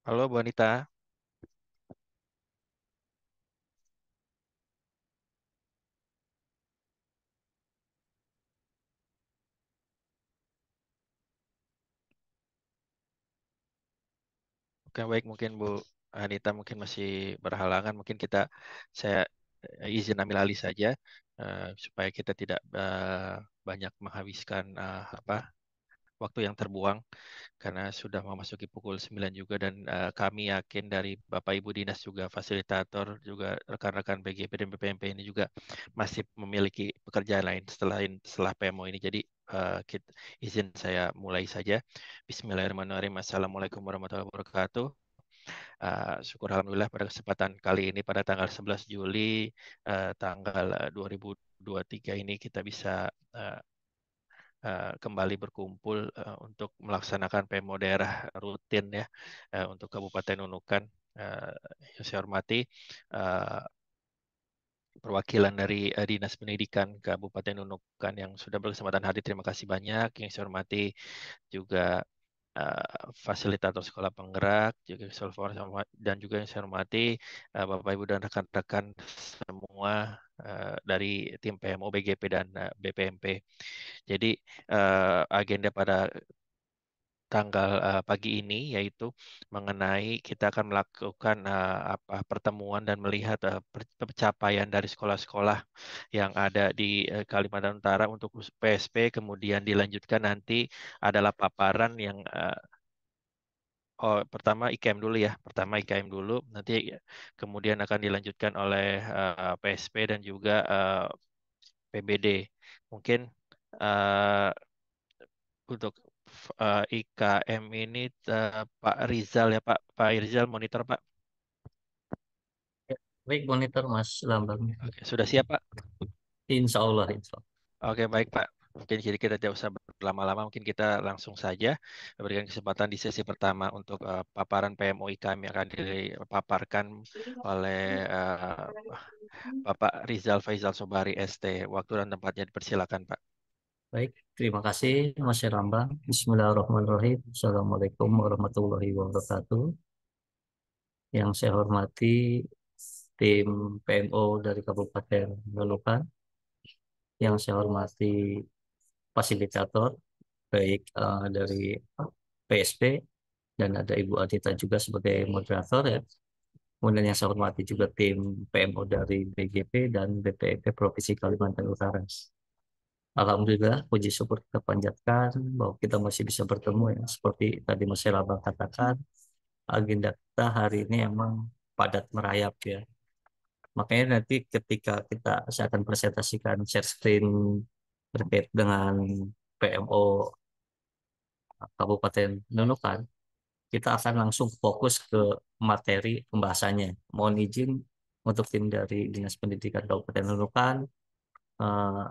Halo Bu Anita. Oke, baik, mungkin Bu Anita mungkin masih berhalangan, mungkin saya izin ambil alih saja, supaya kita tidak banyak menghabiskan waktu yang terbuang, karena sudah memasuki pukul 9 juga, dan kami yakin dari Bapak Ibu Dinas juga fasilitator juga rekan-rekan BGP dan BPMP ini juga masih memiliki pekerjaan lain setelah PMO ini. Jadi izin saya mulai saja. Bismillahirrahmanirrahim. Assalamualaikum warahmatullahi wabarakatuh. Syukur alhamdulillah pada kesempatan kali ini pada tanggal 11 Juli tanggal 2023 ini kita bisa kembali berkumpul untuk melaksanakan PMO daerah rutin ya, untuk Kabupaten Nunukan. Eh, yang saya hormati eh, perwakilan dari Dinas Pendidikan Kabupaten Nunukan yang sudah berkesempatan hadir, terima kasih banyak. Yang saya hormati juga fasilitator sekolah penggerak juga dan juga yang saya hormati Bapak Ibu dan rekan-rekan semua dari tim PMO, BGP dan BPMP. Jadi agenda pada tanggal pagi ini yaitu mengenai kita akan melakukan pertemuan dan melihat pencapaian dari sekolah-sekolah yang ada di Kalimantan Utara untuk PSP, kemudian dilanjutkan nanti adalah paparan yang pertama IKM dulu ya, pertama IKM dulu, nanti kemudian akan dilanjutkan oleh PSP dan juga PBD. Mungkin eh, untuk IKM ini Pak Rizal ya, Pak Rizal monitor Pak. Ya, baik monitor Mas Lambang. Oke, sudah siap Pak? Insya Allah, insya Allah. Oke, baik Pak. Mungkin jadi kita tidak usah berlama-lama, mungkin kita langsung saja berikan kesempatan di sesi pertama untuk paparan PMO IKM yang akan dipaparkan oleh Bapak Rizal Faizal Sobari ST. Waktu dan tempatnya dipersilakan Pak. Baik, terima kasih Mas Lambang. Bismillahirrahmanirrahim. Assalamualaikum warahmatullahi wabarakatuh. Yang saya hormati tim PMO dari Kabupaten Nunukan, yang saya hormati fasilitator, baik dari PSP dan ada Ibu Adita juga sebagai moderator ya. Kemudian yang saya hormati juga tim PMO dari BGP dan BPMP Provinsi Kalimantan Utara. Alhamdulillah, puji syukur kita panjatkan bahwa kita masih bisa bertemu ya. Seperti tadi Mas Elabang katakan, agenda kita hari ini emang padat merayap ya. Makanya nanti ketika saya akan presentasikan share screen terkait dengan PMO Kabupaten Nunukan, kita akan langsung fokus ke materi pembahasannya. Mohon izin untuk tim dari Dinas Pendidikan Kabupaten Nunukan, eh,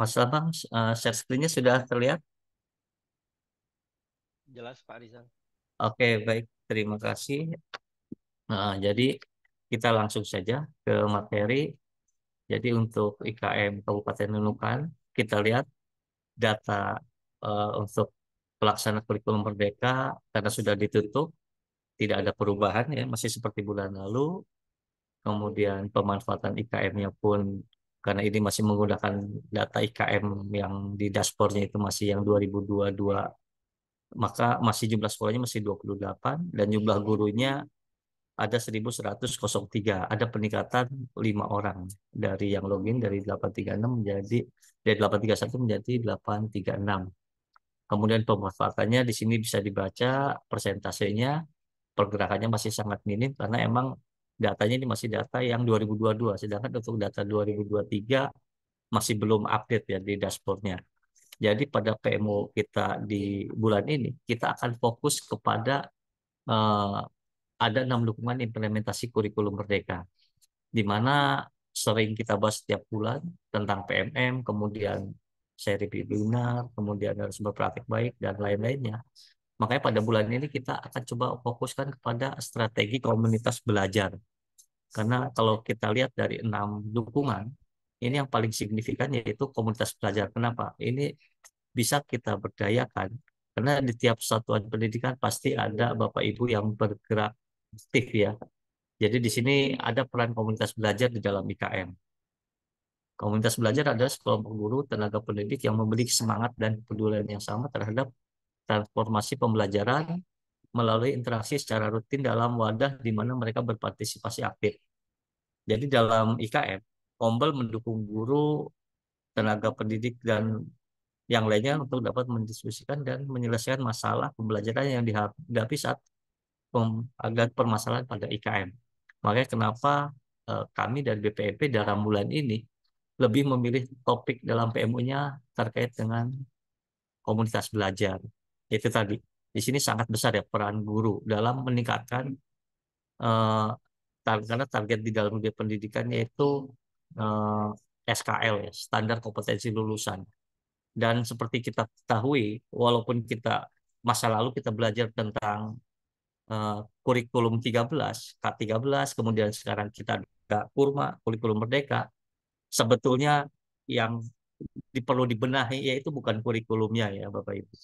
Mas Elabang, share screen-nya sudah terlihat? Jelas Pak Rizal. Oke, baik. Terima kasih. Nah, jadi kita langsung saja ke materi. Jadi untuk IKM Kabupaten Nunukan, kita lihat data untuk pelaksana kurikulum Merdeka karena sudah ditutup, tidak ada perubahan ya, masih seperti bulan lalu. Kemudian pemanfaatan IKM-nya pun karena ini masih menggunakan data IKM yang di dashboardnya itu masih yang 2022, maka masih jumlah sekolahnya masih 28 dan jumlah gurunya ada 1103. Ada peningkatan 5 orang dari yang login dari 836 menjadi dari 831 menjadi 836. Kemudian pemanfaatannya di sini bisa dibaca persentasenya, pergerakannya masih sangat minim karena emang datanya ini masih data yang 2022, sedangkan untuk data 2023 masih belum update ya di dashboardnya. Jadi pada PMO kita di bulan ini kita akan fokus kepada eh, ada 6 dukungan implementasi kurikulum Merdeka, di mana sering kita bahas setiap bulan tentang PMM, kemudian seri webinar, kemudian ada sumber praktik baik, dan lain-lainnya. Makanya pada bulan ini kita akan coba fokuskan kepada strategi komunitas belajar. Karena kalau kita lihat dari 6 dukungan, ini yang paling signifikan yaitu komunitas belajar. Kenapa? Ini bisa kita berdayakan Karena di tiap satuan pendidikan pasti ada Bapak Ibu yang bergerak aktif ya. Jadi di sini ada peran komunitas belajar di dalam IKM. Komunitas belajar adalah sekelompok guru, tenaga pendidik yang memiliki semangat dan kepedulian yang sama terhadap transformasi pembelajaran melalui interaksi secara rutin dalam wadah di mana mereka berpartisipasi aktif. Jadi dalam IKM, Ombel mendukung guru, tenaga pendidik, dan yang lainnya untuk dapat mendiskusikan dan menyelesaikan masalah pembelajaran yang dihadapi saat ada permasalahan pada IKM. Makanya kenapa kami dari BPMP dalam bulan ini lebih memilih topik dalam PMU-nya terkait dengan komunitas belajar. Itu tadi. Di sini sangat besar ya peran guru dalam meningkatkan eh, karena target di dalam dunia pendidikan yaitu eh, SKL ya, standar kompetensi lulusan. Dan seperti kita ketahui, walaupun kita masa lalu kita belajar tentang eh, kurikulum 13, K13, kemudian sekarang kita ada Kurma, kurikulum Merdeka, sebetulnya yang perlu dibenahi yaitu bukan kurikulumnya ya Bapak Ibu.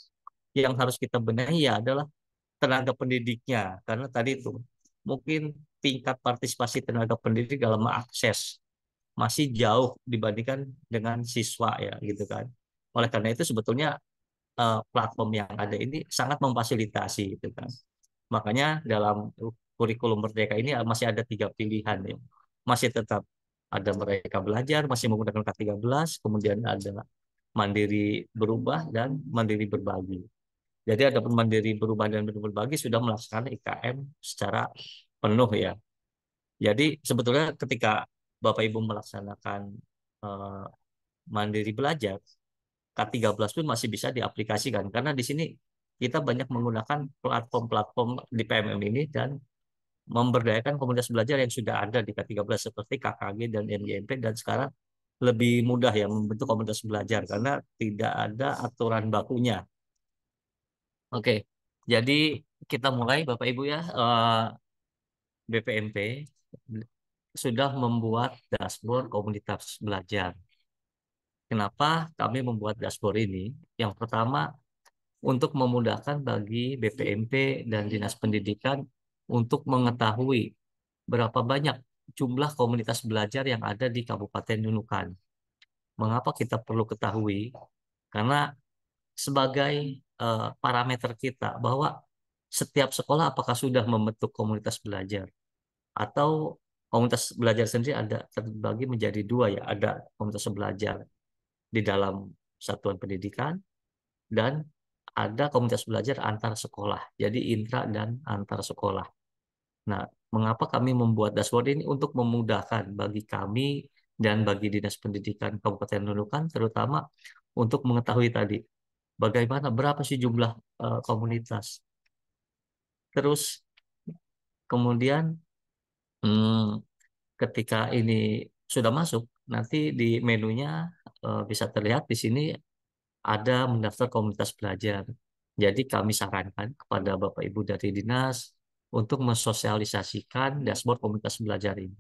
Yang harus kita benahi ya adalah tenaga pendidiknya, karena tadi itu mungkin tingkat partisipasi tenaga pendidik dalam mengakses masih jauh dibandingkan dengan siswa ya gitu kan. Oleh karena itu sebetulnya platform yang ada ini sangat memfasilitasi gitu kan. Makanya dalam kurikulum Merdeka ini masih ada 3 pilihan ya. Masih tetap ada mereka belajar, masih menggunakan K13, kemudian ada mandiri berubah dan mandiri berbagi. Jadi ada mandiri berubah dan mandiri berbagi sudah melaksanakan IKM secara penuh ya. Jadi sebetulnya ketika Bapak Ibu melaksanakan eh, mandiri belajar, K13 pun masih bisa diaplikasikan karena di sini kita banyak menggunakan platform-platform di PMM ini dan memberdayakan komunitas belajar yang sudah ada di K13 seperti KKG dan MGMP, dan sekarang lebih mudah ya membentuk komunitas belajar karena tidak ada aturan bakunya. Oke, jadi kita mulai Bapak Ibu ya. BPMP sudah membuat dashboard komunitas belajar. Kenapa kami membuat dashboard ini? Yang pertama, untuk memudahkan bagi BPMP dan Dinas Pendidikan untuk mengetahui berapa banyak jumlah komunitas belajar yang ada di Kabupaten Nunukan. Mengapa kita perlu ketahui? Karena sebagai parameter kita bahwa setiap sekolah apakah sudah membentuk komunitas belajar atau komunitas belajar sendiri ada terbagi menjadi dua ya, ada komunitas belajar di dalam satuan pendidikan dan ada komunitas belajar antar sekolah, jadi intra dan antar sekolah. Nah, mengapa kami membuat dashboard ini untuk memudahkan bagi kami dan bagi Dinas Pendidikan Kabupaten Nunukan, terutama untuk mengetahui tadi bagaimana berapa sih jumlah komunitas. Terus kemudian hmm, ketika ini sudah masuk, nanti di menunya bisa terlihat di sini ada mendaftar komunitas belajar. Jadi kami sarankan kepada Bapak Ibu dari dinas untuk mensosialisasikan dashboard komunitas belajar ini.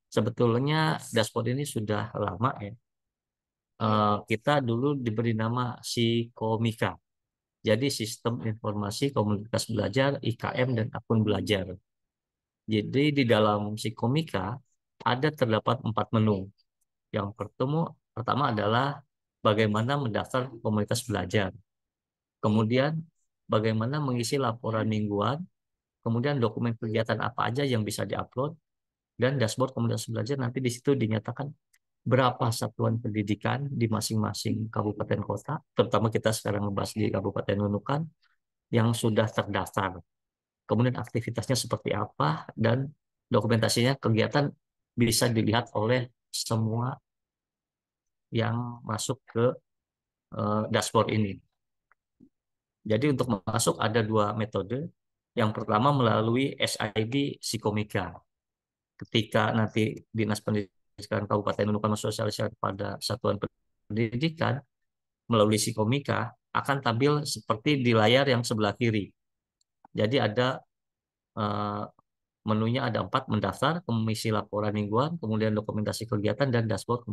Sebetulnya dashboard ini sudah lama ya. Kita dulu diberi nama Sikomika. Jadi Sistem Informasi Komunitas Belajar, IKM, dan Akun Belajar. Jadi di dalam Sikomika ada terdapat 4 menu. Yang pertama adalah bagaimana mendaftar komunitas belajar. Kemudian bagaimana mengisi laporan mingguan, kemudian dokumen kegiatan apa aja yang bisa diupload, dan dashboard komunitas belajar nanti di situ dinyatakan berapa satuan pendidikan di masing-masing kabupaten kota, terutama kita sekarang membahas di Kabupaten Nunukan, yang sudah terdaftar. Kemudian aktivitasnya seperti apa, dan dokumentasinya kegiatan bisa dilihat oleh semua yang masuk ke dashboard ini. Jadi untuk masuk ada 2 metode. Yang pertama melalui SID Psikomika. Ketika nanti Dinas Pendidikan Kabupaten Nunukan mensosialisasikan pada satuan pendidikan melalui Psikomika akan tampil seperti di layar yang sebelah kiri. Jadi ada eh, menunya ada 4: mendaftar, komisi laporan mingguan, kemudian dokumentasi kegiatan, dan dashboard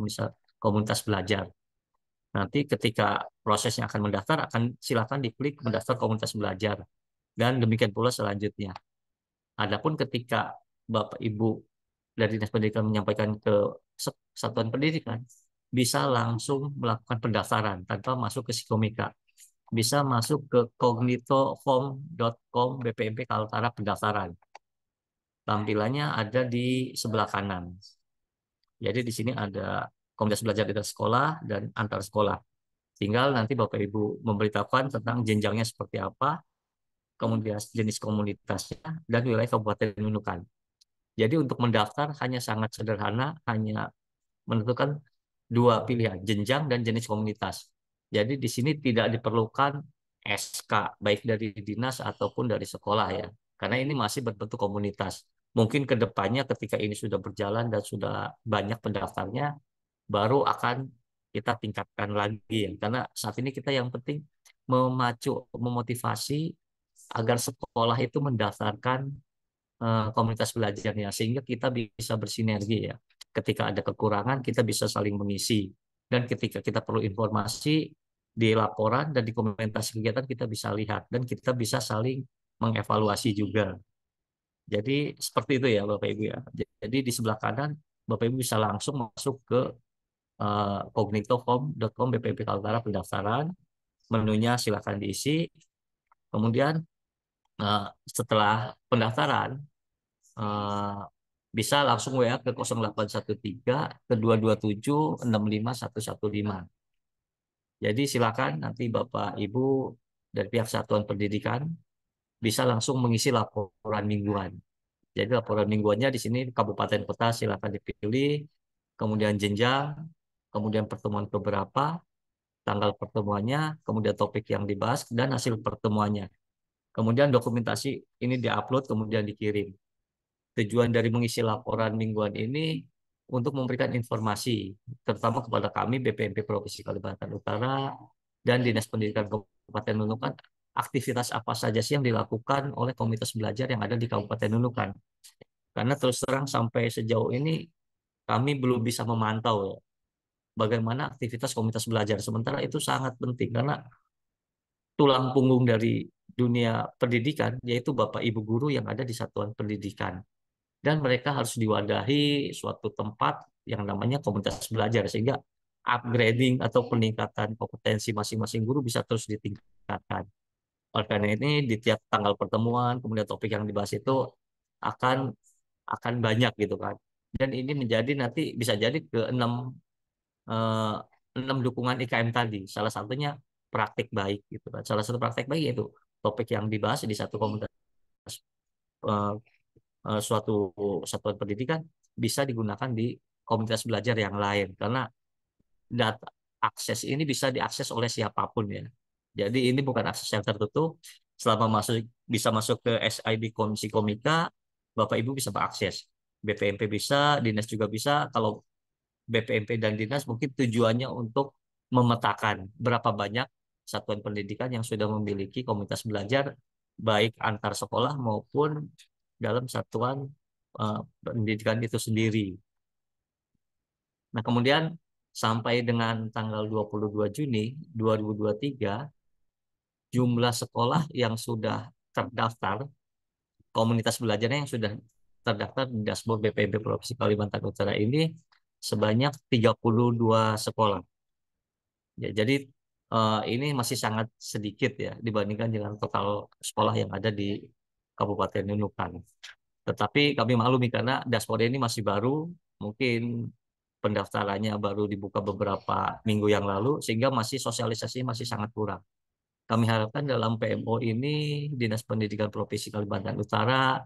komunitas belajar. Nanti ketika prosesnya akan mendaftar, akan silakan diklik mendaftar komunitas belajar. Dan demikian pula selanjutnya. Adapun ketika Bapak Ibu dari Dinas Pendidikan menyampaikan ke satuan pendidikan, bisa langsung melakukan pendaftaran tanpa masuk ke Psikomika. Bisa masuk ke cognitoform.com BPMP Kaltara pendaftaran. Tampilannya ada di sebelah kanan. Jadi di sini ada komunitas belajar di sekolah dan antar sekolah. Tinggal nanti Bapak Ibu memberitahukan tentang jenjangnya seperti apa, kemudian jenis komunitasnya, dan wilayah Kabupaten Nunukan. Jadi untuk mendaftar hanya sangat sederhana, hanya menentukan dua pilihan, jenjang dan jenis komunitas. Jadi di sini tidak diperlukan SK, baik dari dinas ataupun dari sekolah ya. Karena ini masih berbentuk komunitas. Mungkin ke depannya ketika ini sudah berjalan dan sudah banyak pendaftarnya, baru akan kita tingkatkan lagi ya. Karena saat ini kita yang penting memacu, memotivasi agar sekolah itu mendaftarkan komunitas belajarnya sehingga kita bisa bersinergi ya. Ketika ada kekurangan kita bisa saling mengisi dan ketika kita perlu informasi di laporan dan di dokumentasi kegiatan kita bisa lihat dan kita bisa saling mengevaluasi juga. Jadi seperti itu ya Bapak Ibu ya. Jadi di sebelah kanan Bapak Ibu bisa langsung masuk ke cognitoform.com BPP Kaltara pendaftaran. Menunya silakan diisi. Kemudian setelah pendaftaran eh, bisa langsung WA ke 0813 ke 227 65115. Jadi silakan nanti Bapak Ibu dari pihak Satuan Pendidikan bisa langsung mengisi laporan mingguan. Jadi laporan mingguannya di sini kabupaten kota silakan dipilih, kemudian jenjang, kemudian pertemuan keberapa, tanggal pertemuannya, kemudian topik yang dibahas dan hasil pertemuannya. Kemudian dokumentasi ini diupload kemudian dikirim. Tujuan dari mengisi laporan mingguan ini untuk memberikan informasi, terutama kepada kami BPMP Provinsi Kalimantan Utara dan Dinas Pendidikan Kabupaten Nunukan, aktivitas apa saja sih yang dilakukan oleh komunitas belajar yang ada di Kabupaten Nunukan. Karena terus terang sampai sejauh ini kami belum bisa memantau ya, bagaimana aktivitas komunitas belajar. Sementara itu sangat penting karena tulang punggung dari dunia pendidikan yaitu Bapak Ibu guru yang ada di satuan pendidikan. Dan mereka harus diwadahi suatu tempat yang namanya komunitas belajar sehingga upgrading atau peningkatan kompetensi masing-masing guru bisa terus ditingkatkan. Oleh karena ini di tiap tanggal pertemuan kemudian topik yang dibahas itu akan akan banyak gitu kan. Dan ini menjadi nanti bisa jadi ke eh, 6 dukungan IKM tadi. Salah satunya praktik baik gitu kan. Salah satu praktik baik yaitu topik yang dibahas di satu komunitas eh, suatu satuan pendidikan bisa digunakan di komunitas belajar yang lain karena data akses ini bisa diakses oleh siapapun ya. Jadi ini bukan akses yang tertutup. Selama bisa masuk ke SID Komisi Komika, Bapak Ibu bisa mengakses. BPMP bisa, Dinas juga bisa. Kalau BPMP dan Dinas mungkin tujuannya untuk memetakan berapa banyak satuan pendidikan yang sudah memiliki komunitas belajar baik antar sekolah maupun dalam satuan pendidikan itu sendiri. Nah, kemudian sampai dengan tanggal 22 Juni 2023, jumlah sekolah yang sudah terdaftar, komunitas belajarnya yang sudah terdaftar di dashboard BPMP Provinsi Kalimantan Utara ini sebanyak 32 sekolah. Ya, jadi ini masih sangat sedikit ya dibandingkan dengan total sekolah yang ada di Kabupaten Nunukan. Tetapi kami maklumi karena dashboard ini masih baru, mungkin pendaftarannya baru dibuka beberapa minggu yang lalu, sehingga masih sosialisasi masih sangat kurang. Kami harapkan dalam PMO ini Dinas Pendidikan Provinsi Kalimantan Utara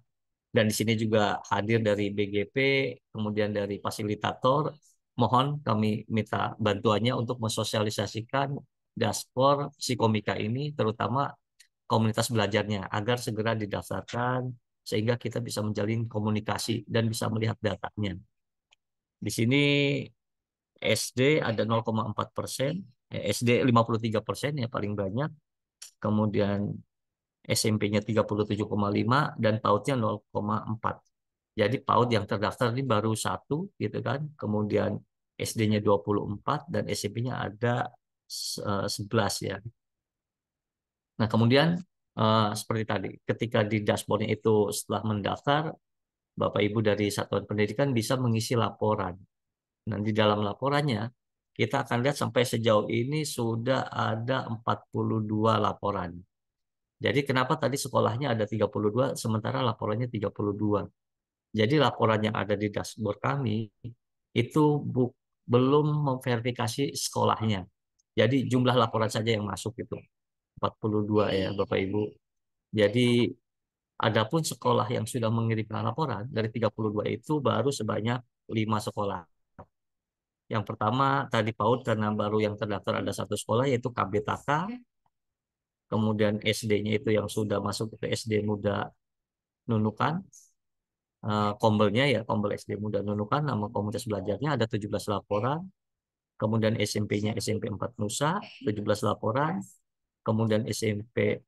dan di sini juga hadir dari BGP, kemudian dari fasilitator, mohon kami minta bantuannya untuk mensosialisasikan dashboard Psikomika ini, terutama komunitas belajarnya, agar segera didaftarkan sehingga kita bisa menjalin komunikasi dan bisa melihat datanya. Di sini SD ada 0,4%, SD 53% ya paling banyak, kemudian SMP-nya 37,5 dan PAUD-nya 0,4. Jadi PAUD yang terdaftar ini baru satu gitu kan, kemudian SD-nya 24 dan SMP-nya ada 11 ya. Nah, kemudian seperti tadi, ketika di dashboardnya itu setelah mendaftar, Bapak Ibu dari satuan pendidikan bisa mengisi laporan. Nah, di dalam laporannya, kita akan lihat sampai sejauh ini sudah ada 42 laporan. Jadi kenapa tadi sekolahnya ada 32, sementara laporannya 32? Jadi laporan yang ada di dashboard kami itu belum memverifikasi sekolahnya. Jadi jumlah laporan saja yang masuk itu 42 ya Bapak Ibu. Jadi adapun sekolah yang sudah mengirimkan laporan dari 32 itu baru sebanyak 5 sekolah. Yang pertama tadi PAUD karena baru yang terdaftar ada satu sekolah yaitu KBTK, kemudian SD-nya itu yang sudah masuk ke SD Muda Nunukan, Kombelnya ya Kombel SD Muda Nunukan, nama komunitas belajarnya ada 17 laporan, kemudian SMP-nya SMP 4 Nusa 17 laporan, kemudian SMP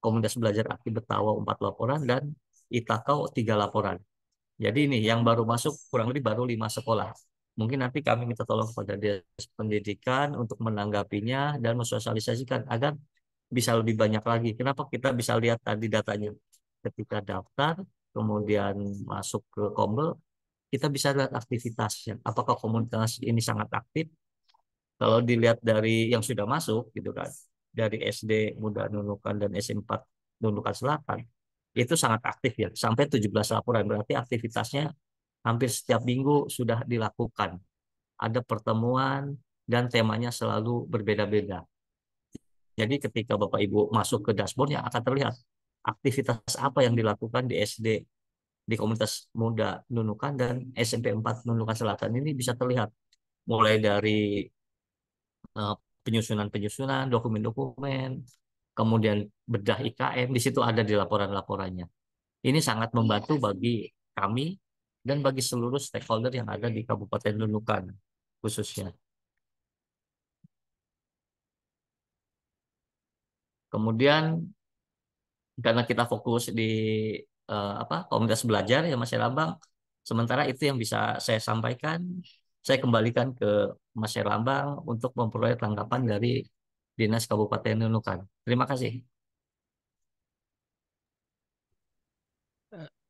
Komunitas Belajar Aktif Betawa 4 laporan, dan Itakau 3 laporan. Jadi ini yang baru masuk kurang lebih baru 5 sekolah. Mungkin nanti kami minta tolong kepada Dinas Pendidikan untuk menanggapinya dan mensosialisasikan agar bisa lebih banyak lagi. Kenapa kita bisa lihat tadi datanya? Ketika daftar, kemudian masuk ke Kombel, kita bisa lihat aktivitasnya. Apakah komunitas ini sangat aktif? Kalau dilihat dari yang sudah masuk, gitu kan, dari SD Muda Nunukan dan SMP 4 Nunukan Selatan, itu sangat aktif ya, sampai 17 laporan. Berarti aktivitasnya hampir setiap minggu sudah dilakukan. Ada pertemuan dan temanya selalu berbeda-beda. Jadi ketika Bapak Ibu masuk ke dashboardnya akan terlihat aktivitas apa yang dilakukan di SD, di Komunitas Muda Nunukan dan SMP 4 Nunukan Selatan ini bisa terlihat. Mulai dari eh, penyusunan-penyusunan, dokumen-dokumen, kemudian bedah IKM, di situ ada di laporan-laporannya. Ini sangat membantu bagi kami dan bagi seluruh stakeholder yang ada di Kabupaten Nunukan khususnya. Kemudian karena kita fokus di komunitas belajar ya Mas Herlambang, sementara itu yang bisa saya sampaikan, saya kembalikan ke Mas Herlambang untuk memperoleh tanggapan dari Dinas Kabupaten Nunukan. Terima kasih.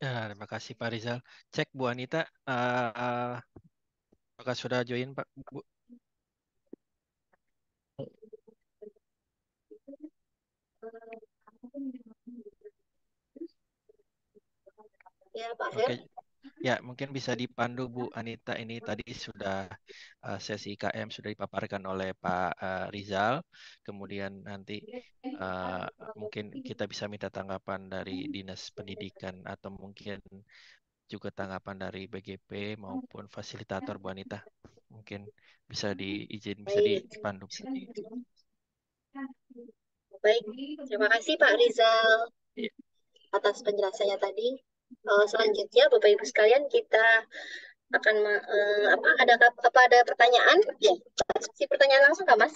Terima kasih Pak Rizal. Cek Bu Anita, apakah sudah join Pak? Bu? Ya, Pak Her. Oke, ya mungkin bisa dipandu Bu Anita, ini tadi sudah sesi IKM sudah dipaparkan oleh Pak Rizal. Kemudian nanti uh, mungkin kita bisa minta tanggapan dari Dinas Pendidikan atau mungkin juga tanggapan dari BGP maupun fasilitator Bu Anita. Mungkin bisa bisa Baik, dipandu. baik. Terima kasih Pak Rizal Iya. atas penjelasannya tadi. Selanjutnya, Bapak Ibu sekalian, kita akan ada pertanyaan? Ya, si pertanyaan langsung nggak, Mas?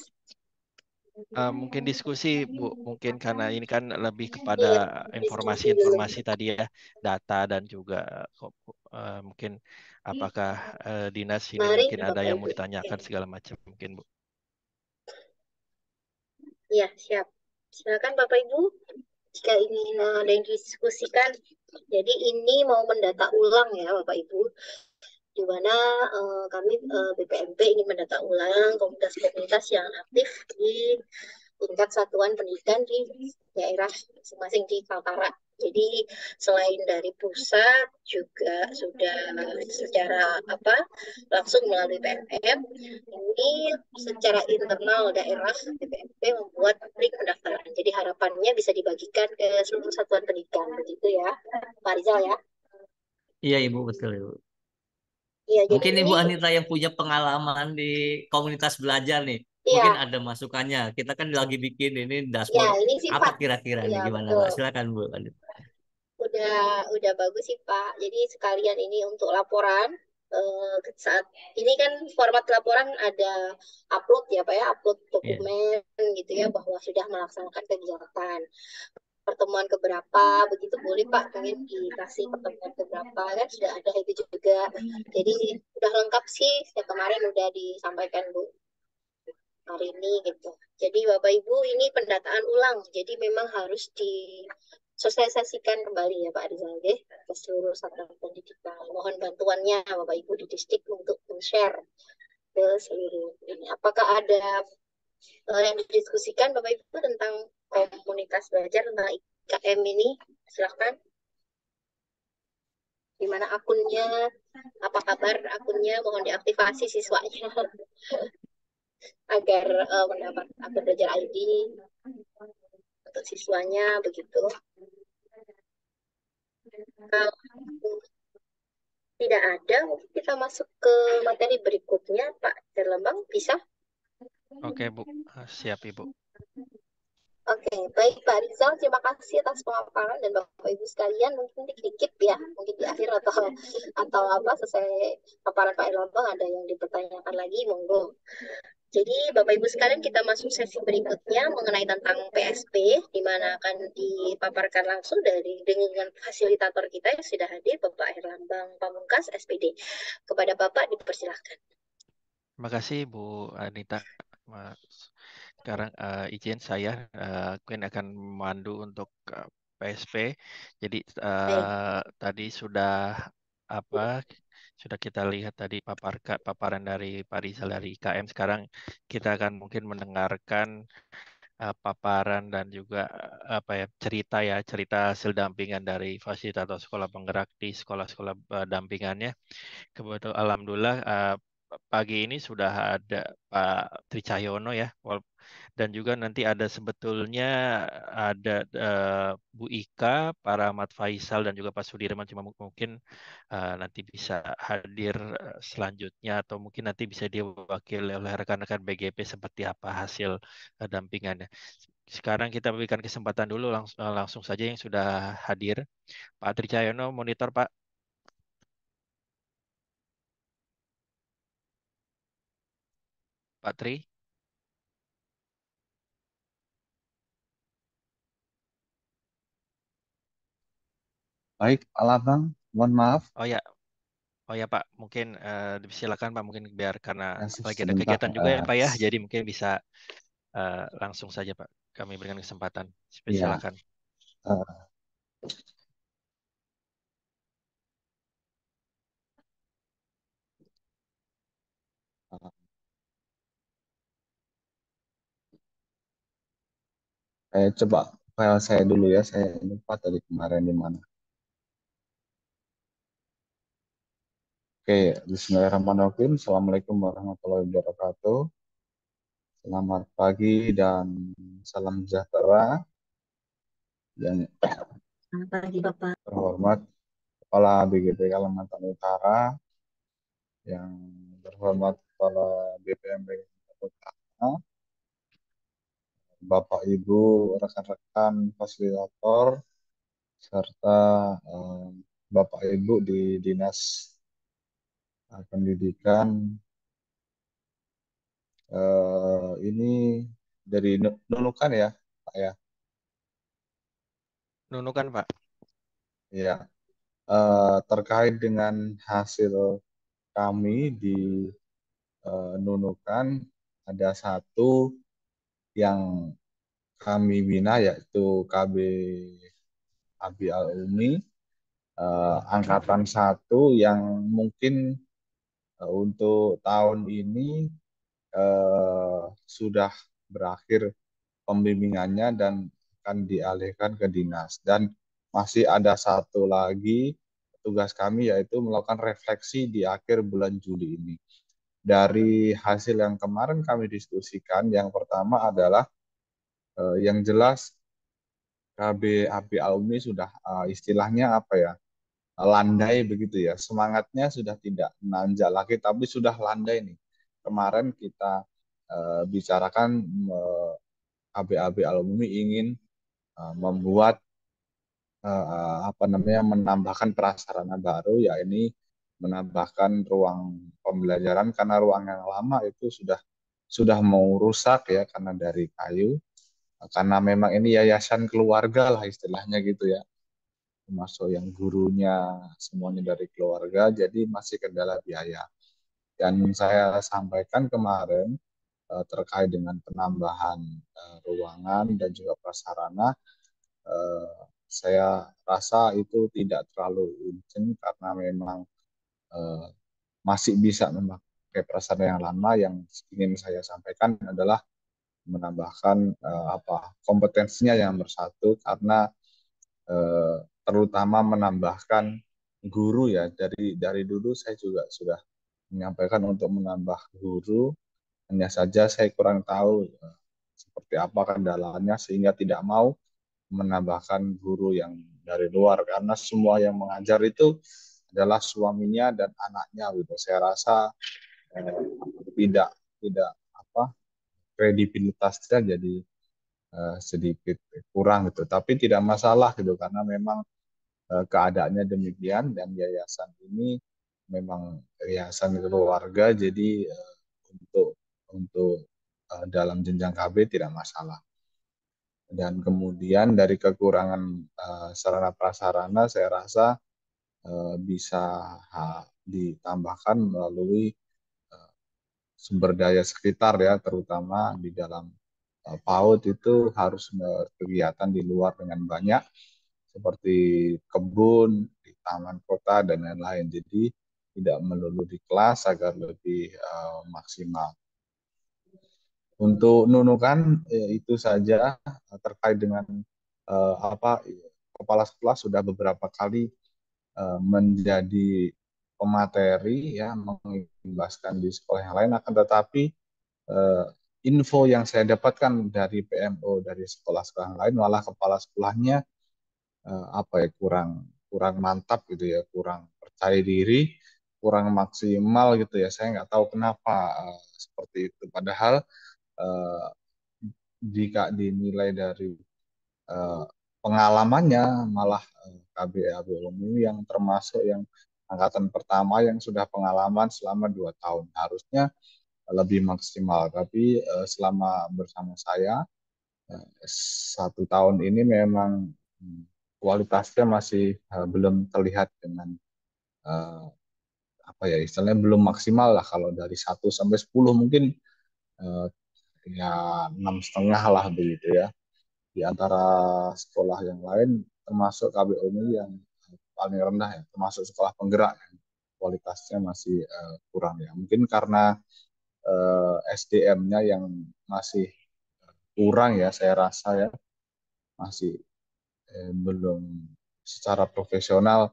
Mungkin diskusi Bu, mungkin karena ini kan lebih kepada Iya, diskusi dulu. informasi-informasi tadi ya, data dan juga mungkin apakah dinas ini Mari, mungkin ada Bapak yang mau Ibu. ditanyakan segala macam mungkin Bu. Iya, siap. Silakan Bapak Ibu, jika ingin ada yang didiskusikan. Jadi ini mau mendata ulang ya Bapak Ibu, di mana kami BPMP ingin mendata ulang komunitas-komunitas yang aktif di tingkat satuan pendidikan di daerah masing-masing di Kaltara. Jadi selain dari pusat juga sudah secara langsung melalui PMM, ini secara internal daerah BPMP membuat link pendaftaran. Jadi harapannya bisa dibagikan ke seluruh satuan pendidikan, begitu ya, Pak Rizal ya. Iya Ibu, betul Ibu. Iya, jadi Mungkin Ibu ini Anita yang punya pengalaman di komunitas belajar nih. Mungkin iya, ada masukannya. Kita kan lagi bikin ini ya dashboard. ini Apa sifat. kira-kira nih? Iya, Gimana betul. Mbak? Silakan Bu Anita. Udah bagus sih Pak. Jadi sekalian ini untuk laporan saat ini kan format laporan ada upload ya Pak ya, upload Iya. dokumen gitu ya bahwa sudah melaksanakan kegiatan. Pertemuan keberapa begitu boleh Pak, mungkin dikasih pertemuan keberapa kan sudah ada itu juga. Jadi udah lengkap sih, ya kemarin udah disampaikan Bu. hari ini gitu. Jadi Bapak Ibu ini pendataan ulang, jadi memang harus disosialisasikan kembali ya Pak Rizal ya, ke seluruh satuan pendidikan. Mohon bantuannya Bapak Ibu di distrik untuk men-share ke seluruh ini. Apakah ada yang didiskusikan Bapak Ibu tentang komunitas belajar tentang IKM ini? Silahkan. Di mana akunnya? Apa kabar akunnya? Mohon diaktifasi siswanya agar mendapat akun belajar ID untuk siswanya begitu. Kalau tidak ada, mungkin kita masuk ke materi berikutnya, Pak Terlembang. Bisa? Oke, Bu. Siap, Ibu. Oke, baik Pak Rizal, terima kasih atas pemaparan dan Bapak Ibu sekalian mungkin dikit ya, mungkin di akhir atau apa selesai paparan Pak Erlambang ada yang dipertanyakan lagi, monggo. Jadi Bapak Ibu sekalian kita masuk sesi berikutnya mengenai tentang PSP di mana akan dipaparkan langsung dengan fasilitator kita yang sudah hadir Bapak Herlambang Pamungkas SPD. Kepada Bapak dipersilahkan. Terima kasih Bu Anita. Sekarang izin saya mungkin akan memandu untuk PSP. Jadi Baik. tadi sudah apa sudah kita lihat tadi paparan dari Pak Rizal dari IKM. Sekarang kita akan mungkin mendengarkan paparan dan juga cerita hasil dampingan dari fasilitator sekolah penggerak di sekolah-sekolah dampingannya. Kebetulan alhamdulillah pagi ini sudah ada Pak Tricahyono ya, dan juga nanti ada sebetulnya ada Bu Ika, Pak Rahmat Faisal dan juga Pak Sudirman, cuma mungkin nanti bisa hadir selanjutnya atau mungkin nanti bisa diwakili oleh rekan-rekan BGP seperti apa hasil dampingannya. Sekarang kita berikan kesempatan dulu langsung saja yang sudah hadir. Pak Tricahyono, monitor Pak. Pak Tri. Baik, Alabang, mohon maaf. Oh ya, Pak, mungkin silakan Pak, mungkin biar karena Ya, lagi ada sebentar. kegiatan juga ya Pak ya, jadi mungkin bisa langsung saja Pak. Kami berikan kesempatan. Ya, Silakan. eh, saya coba file saya dulu ya. Saya lupa tadi kemarin di mana. Oke, Bismillahirrahmanirrahim. Assalamualaikum warahmatullahi wabarakatuh. Selamat pagi dan salam sejahtera. Yang Selamat pagi Bapak. terhormat Kepala BGP Kalimantan Utara, yang terhormat Kepala BPMP Kalimantan Utara, Bapak Ibu, rekan-rekan fasilitator, serta Bapak Ibu di Dinas Pendidikan. Ini dari Nunukan ya, Pak ya. Nunukan Pak. Ya, terkait dengan hasil kami di Nunukan, ada satu yang kami bina yaitu KB Abi Al Umi, angkatan 1 yang mungkin untuk tahun ini sudah berakhir pembimbingannya dan akan dialihkan ke dinas. Dan masih ada satu lagi tugas kami yaitu melakukan refleksi di akhir bulan Juli ini. Dari hasil yang kemarin kami diskusikan, yang pertama adalah yang jelas KB AB Alumni sudah istilahnya apa ya, landai begitu ya. Semangatnya sudah tidak menanjak lagi, tapi sudah landai nih. Kemarin kita bicarakan AB-AB alumni ingin membuat apa namanya, menambahkan prasarana baru, ya ini menambahkan ruang pembelajaran karena ruang yang lama itu sudah mau rusak ya karena dari kayu, karena memang ini yayasan keluarga lah istilahnya gitu ya, termasuk yang gurunya semuanya dari keluarga, jadi masih kendala biaya. Dan saya sampaikan kemarin terkait dengan penambahan ruangan dan juga prasarana, saya rasa itu tidak terlalu urgent karena memang eh, masih bisa memakai prasarana yang lama. Yang ingin saya sampaikan adalah menambahkan kompetensinya yang bersatu, karena eh, terutama menambahkan guru ya. Dari dulu saya juga sudah menyampaikan untuk menambah guru, hanya saja saya kurang tahu seperti apa kendalanya sehingga tidak mau menambahkan guru yang dari luar, karena semua yang mengajar itu adalah suaminya dan anaknya gitu. Saya rasa eh, tidak tidak apa kredibilitasnya jadi sedikit kurang gitu. Tapi tidak masalah gitu karena memang keadaannya demikian, dan yayasan ini memang yayasan keluarga, jadi untuk untuk dalam jenjang KB tidak masalah. Dan kemudian dari kekurangan sarana prasarana, saya rasa bisa ditambahkan melalui sumber daya sekitar ya, terutama di dalam PAUD itu harus berkegiatan di luar dengan banyak, seperti kebun, di taman kota, dan lain-lain. Jadi tidak melulu di kelas agar lebih maksimal. Untuk nunukan itu saja. Terkait dengan kepala sekolah sudah beberapa kali menjadi pemateri ya, mengimbaskan di sekolah yang lain, akan tetapi eh, info yang saya dapatkan dari PMO dari sekolah-sekolah yang lain, malah kepala sekolahnya kurang kurang mantap gitu ya, kurang percaya diri, kurang maksimal gitu ya. Saya nggak tahu kenapa seperti itu. Padahal eh, jika dinilai dari eh, pengalamannya, malah KB Alumni yang termasuk yang angkatan pertama yang sudah pengalaman selama 2 tahun, harusnya lebih maksimal. Tapi selama bersama saya 1 tahun ini memang kualitasnya masih belum terlihat dengan eh, istilahnya belum maksimal lah. Kalau dari 1 sampai 10 mungkin eh, ya 6,5 lah begitu ya. Di antara sekolah yang lain, termasuk KBO ini yang paling rendah ya, termasuk sekolah penggerak yang kualitasnya masih kurang ya. Mungkin karena SDM-nya yang masih kurang ya, saya rasa ya, masih belum secara profesional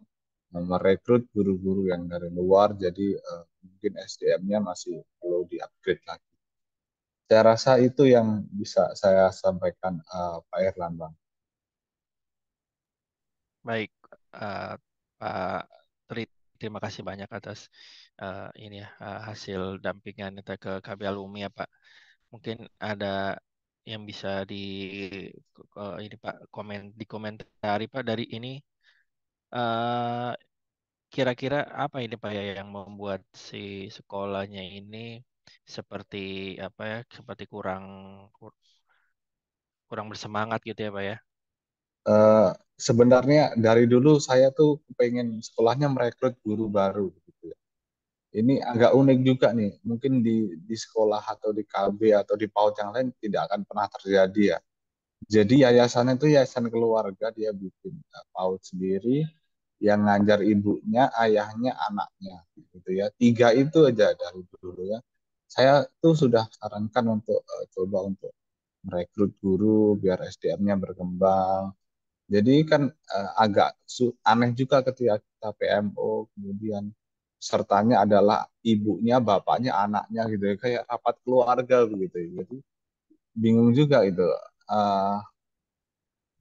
merekrut guru-guru yang dari luar, jadi mungkin SDM-nya masih perlu di-upgrade lagi. Saya rasa itu yang bisa saya sampaikan, Pak Erlambang. Baik, eh, Pak Tri, terima kasih banyak atas ini ya hasil dampingan kita ke KB Alumni ya Pak. Mungkin ada yang bisa ini Pak dikomentari Pak dari ini. eh, Kira-kira apa ini Pak ya yang membuat si sekolahnya ini seperti apa ya, seperti kurang bersemangat gitu ya Pak ya? Eh, Sebenarnya dari dulu saya tuh pengen sekolahnya merekrut guru baru gitu ya. Ini agak unik juga nih, mungkin di sekolah atau di KB atau di PAUD yang lain tidak akan pernah terjadi ya. Jadi yayasan itu yayasan keluarga, dia bikin PAUD sendiri, yang ngajar ibunya, ayahnya, anaknya gitu ya. 3 itu aja dari dulu ya. Saya tuh sudah sarankan untuk coba untuk merekrut guru biar SDM-nya berkembang. Jadi kan agak aneh juga ketika kita PMO, kemudian sertanya adalah ibunya, bapaknya, anaknya gitu ya, kayak rapat keluarga begitu ya. Jadi bingung juga itu. Eh,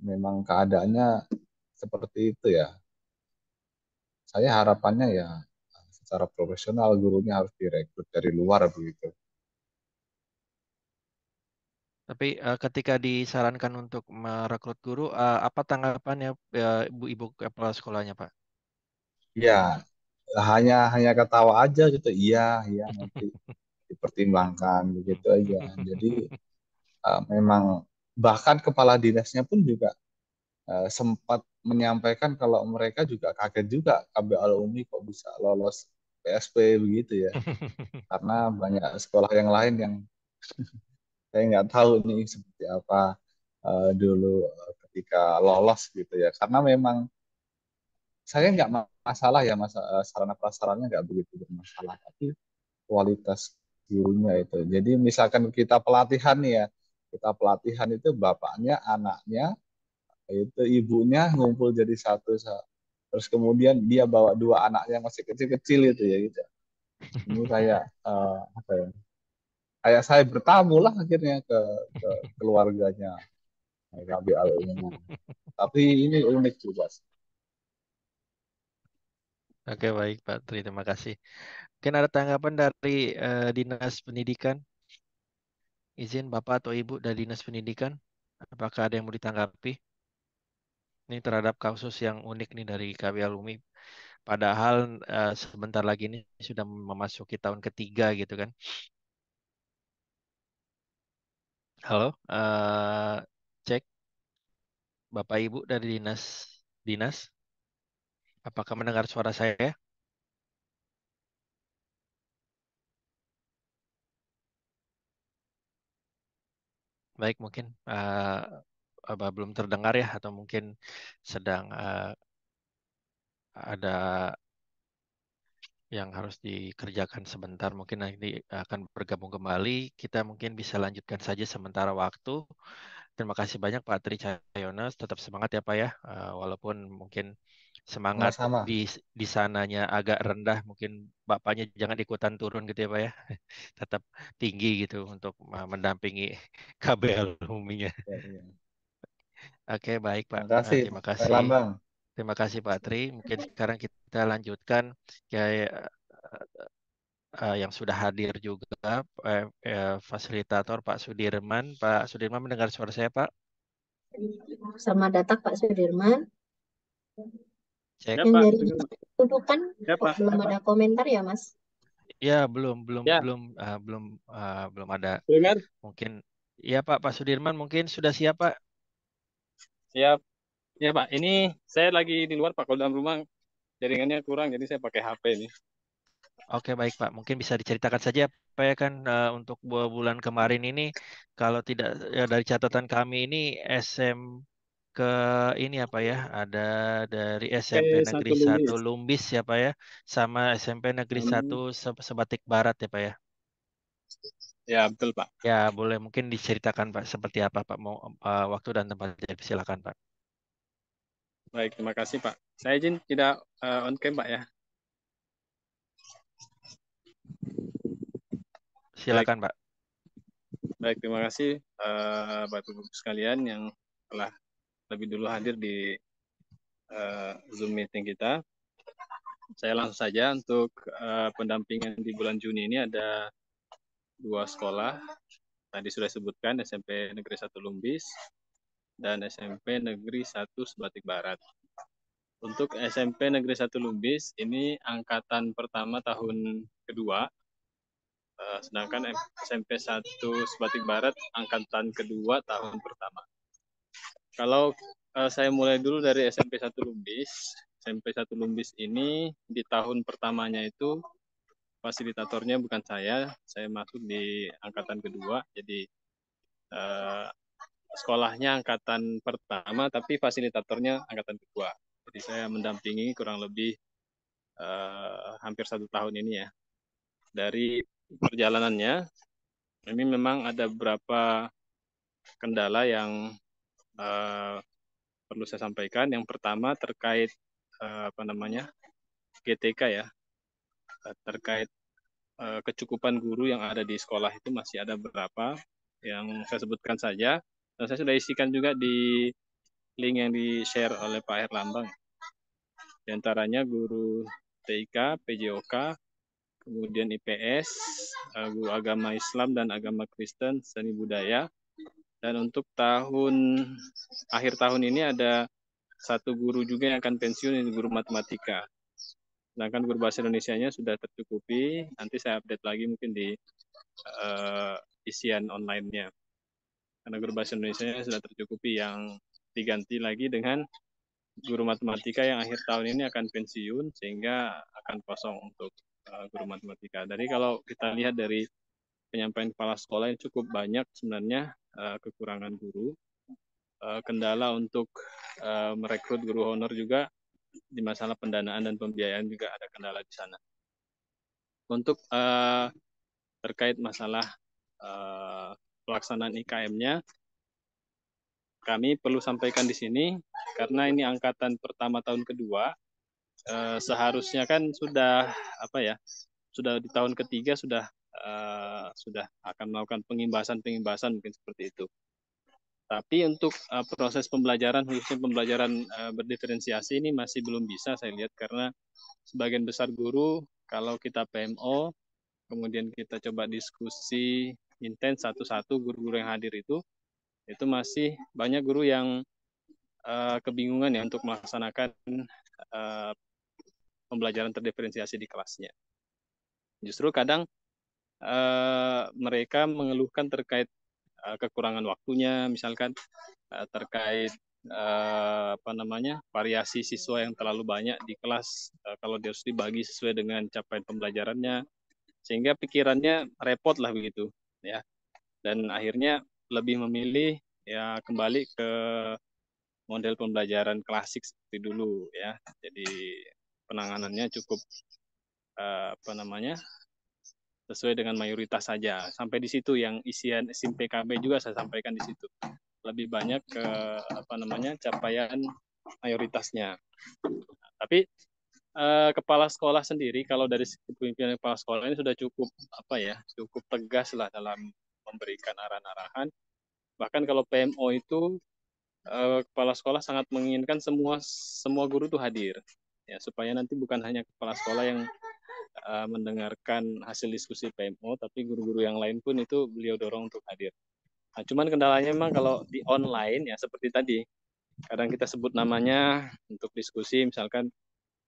Memang keadaannya seperti itu ya. Saya harapannya ya secara profesional gurunya harus direkrut dari luar begitu. Tapi ketika disarankan untuk merekrut guru, apa tanggapannya ibu-ibu kepala sekolahnya Pak? Ya, hanya hanya ketawa aja gitu. Iya, iya nanti dipertimbangkan begitu aja. Jadi memang bahkan kepala dinasnya pun juga sempat menyampaikan kalau mereka juga kaget juga, KB Alumni kok bisa lolos PSP begitu ya. Karena banyak sekolah yang lain yang Saya nggak tahu nih seperti apa dulu ketika lolos gitu ya. Karena memang saya nggak masalah ya, sarana prasarannya nggak begitu bermasalah, tapi kualitas gurunya itu. Jadi misalkan kita pelatihan nih ya, kita pelatihan itu bapaknya, anaknya, itu ibunya ngumpul jadi satu. Terus kemudian dia bawa dua anaknya yang masih kecil-kecil itu ya gitu. Ini kayak apa ya? Kayak saya bertamu lah akhirnya ke keluarganya KBL ini. Tapi ini unik juga. Oke, baik Pak Tri, terima kasih. Mungkin ada tanggapan dari Dinas Pendidikan. Izin Bapak atau Ibu dari Dinas Pendidikan. Apakah ada yang mau ditanggapi? Ini terhadap kasus yang unik nih dari KBL UMI. Padahal sebentar lagi ini sudah memasuki tahun ketiga gitu kan. Halo, cek Bapak Ibu dari Dinas. Apakah mendengar suara saya? Baik, mungkin belum terdengar ya, atau mungkin sedang ada yang harus dikerjakan sebentar. Mungkin nanti akan bergabung kembali. Kita mungkin bisa lanjutkan saja sementara waktu. Terima kasih banyak Pak Tri Cahyono. Tetap semangat ya Pak ya. Walaupun mungkin semangat Sama-sama. di sananya agak rendah, mungkin Bapaknya jangan ikutan turun gitu ya Pak ya. Tetap tinggi gitu untuk mendampingi KBL UMI-nya. Ya, ya. Oke, baik Pak. Terima kasih Terima Pak kasih. Lambang. Terima kasih Pak Tri. Mungkin sekarang kita lanjutkan kayak yang sudah hadir juga fasilitator Pak Sudirman. Pak Sudirman mendengar suara saya Pak? Selamat datang Pak Sudirman. Cek. Ya Yang Pak, dari dengar. tudukan Ya kok Pak. belum ada komentar ya Mas? Ya, belum belum Ya, belum belum belum ada. dengar. Mungkin ya Pak Sudirman mungkin sudah siap Pak. Siap. Ya Pak, ini saya lagi di luar Pak, kalau dalam rumah jaringannya kurang, jadi saya pakai HP ini. Oke, baik Pak. Mungkin bisa diceritakan saja Pak ya kan untuk bulan kemarin ini kalau tidak ya, dari catatan kami ini SM ke ini apa ya? Ada dari SMP Pakai Negeri satu 1 Lumis. Lumbis ya Pak ya, sama SMP Negeri Sama, 1 Sebatik Barat ya Pak ya. ya betul Pak. Ya, boleh mungkin diceritakan Pak seperti apa Pak mau waktu dan tempatnya silakan Pak. Baik, terima kasih Pak. Saya izin tidak on cam Pak ya. Baik, Silakan Pak. baik terima kasih Bapak Ibu sekalian yang telah lebih dulu hadir di Zoom meeting kita. Saya langsung saja untuk pendampingan di bulan Juni ini ada 2 sekolah. Tadi sudah disebutkan SMP Negeri 1 Lumbis dan SMP Negeri 1 Sebatik Barat. Untuk SMP Negeri 1 Lumbis ini angkatan pertama tahun kedua, sedangkan SMP 1 Sebatik Barat angkatan kedua tahun pertama. Kalau saya mulai dulu dari SMP 1 Lumbis, SMP 1 Lumbis ini di tahun pertamanya itu fasilitatornya bukan saya masuk di angkatan kedua, jadi sekolahnya angkatan pertama, tapi fasilitatornya angkatan kedua. Jadi saya mendampingi kurang lebih hampir 1 tahun ini ya. Dari perjalanannya, ini memang ada beberapa kendala yang perlu saya sampaikan. Yang pertama terkait GTK ya, terkait kecukupan guru yang ada di sekolah itu masih ada beberapa yang saya sebutkan saja. Dan saya sudah isikan juga di link yang di-share oleh Pak Herlambang. Di antaranya guru TIK, PJOK, kemudian IPS, guru agama Islam dan agama Kristen, seni budaya. Dan untuk akhir tahun ini ada 1 guru juga yang akan pensiun, ini guru matematika. Sedangkan guru bahasa Indonesianya sudah tercukupi, nanti saya update lagi mungkin di isian online-nya. Karena guru bahasa Indonesianya sudah tercukupi, yang diganti lagi dengan guru matematika yang akhir tahun ini akan pensiun, sehingga akan kosong untuk guru matematika. Jadi kalau kita lihat dari penyampaian kepala sekolah yang cukup banyak sebenarnya kekurangan guru. Kendala untuk merekrut guru honor juga di masalah pendanaan dan pembiayaan juga ada kendala di sana. Untuk terkait masalah pelaksanaan IKM-nya, kami perlu sampaikan di sini karena ini angkatan pertama tahun kedua, seharusnya kan sudah sudah di tahun ketiga sudah akan melakukan pengimbasan mungkin seperti itu. Tapi untuk proses pembelajaran, khususnya pembelajaran berdiferensiasi ini masih belum bisa saya lihat karena sebagian besar guru kalau kita PMO, kemudian kita coba diskusi intens satu-satu guru-guru yang hadir itu masih banyak guru yang kebingungan ya untuk melaksanakan pembelajaran terdiferensiasi di kelasnya. Justru kadang mereka mengeluhkan terkait kekurangan waktunya, misalkan terkait variasi siswa yang terlalu banyak di kelas kalau dia harus dibagi sesuai dengan capaian pembelajarannya, sehingga pikirannya repot lah begitu ya, dan akhirnya lebih memilih ya kembali ke model pembelajaran klasik seperti dulu ya. Jadi penanganannya cukup sesuai dengan mayoritas saja. Sampai di situ yang isian SIM PKB juga saya sampaikan di situ. Lebih banyak ke capaian mayoritasnya. Tapi kepala sekolah sendiri kalau dari kepemimpinan kepala sekolah ini sudah cukup cukup tegas lah dalam memberikan arahan-arahan. Bahkan kalau PMO itu kepala sekolah sangat menginginkan semua guru itu hadir ya, supaya nanti bukan hanya kepala sekolah yang mendengarkan hasil diskusi PMO, tapi guru-guru yang lain pun itu beliau dorong untuk hadir. Nah, cuman kendalanya memang kalau di online ya seperti tadi, kadang kita sebut namanya untuk diskusi, misalkan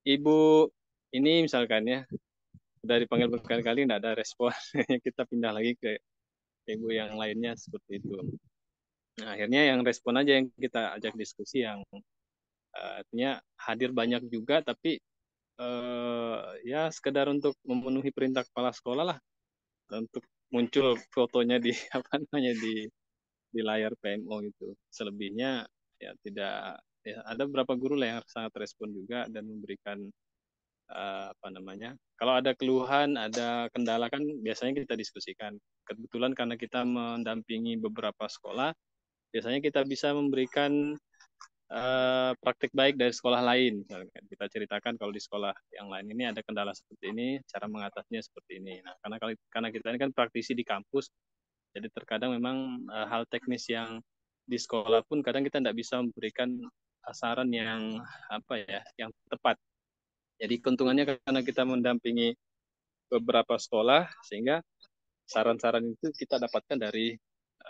Ibu ini misalkan ya, udah dipanggil berkali-kali tidak ada respon, kita pindah lagi ke Ibu yang lainnya seperti itu. Nah, akhirnya yang respon aja yang kita ajak diskusi yang artinya hadir banyak juga, tapi ya sekedar untuk memenuhi perintah kepala sekolah lah, untuk muncul fotonya di di layar PMO itu. Selebihnya ya tidak, ya ada beberapa guru lah yang sangat respon juga dan memberikan kalau ada keluhan, ada kendala kan biasanya kita diskusikan. Kebetulan karena kita mendampingi beberapa sekolah, biasanya kita bisa memberikan praktik baik dari sekolah lain. Kita ceritakan kalau di sekolah yang lain ini ada kendala seperti ini, cara mengatasinya seperti ini. Nah, karena kita ini kan praktisi di kampus, jadi terkadang memang hal teknis yang di sekolah pun kadang kita tidak bisa memberikan saran yang yang tepat. Jadi keuntungannya karena kita mendampingi beberapa sekolah, sehingga saran-saran itu kita dapatkan dari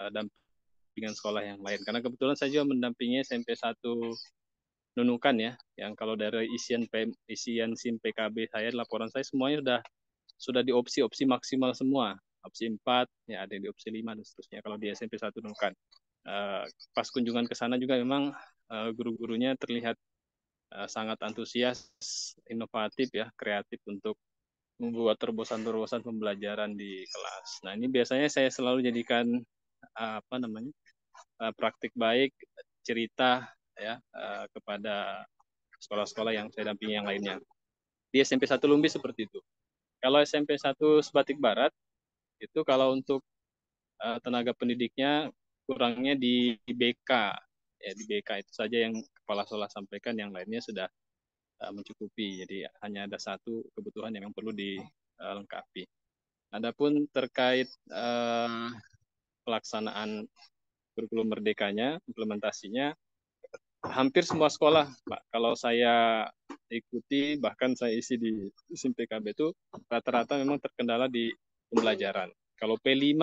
dampingan sekolah yang lain. Karena kebetulan saya juga mendampingi SMP 1 Nunukan ya, yang kalau dari isian SIM PKB saya, laporan saya semuanya sudah di opsi maksimal semua. Opsi 4, ya ada di opsi 5 dan seterusnya kalau di SMP 1 Nunukan. Pas kunjungan ke sana juga memang guru-gurunya terlihat sangat antusias, inovatif ya, kreatif untuk membuat terobosan-terobosan pembelajaran di kelas. Nah, ini biasanya saya selalu jadikan praktik baik, cerita ya kepada sekolah-sekolah yang saya dampingi yang lainnya. Di SMP 1 Lumbi seperti itu. Kalau SMP 1 Sebatik Barat itu kalau untuk tenaga pendidiknya kurangnya di BK. Ya, di BK itu saja yang kepala sekolah sampaikan, yang lainnya sudah mencukupi. Jadi hanya ada satu kebutuhan yang perlu dilengkapi. Adapun terkait pelaksanaan kurikulum merdekanya, implementasinya, hampir semua sekolah, Pak, kalau saya ikuti, bahkan saya isi di SIM PKB itu, rata-rata memang terkendala di pembelajaran. Kalau P5,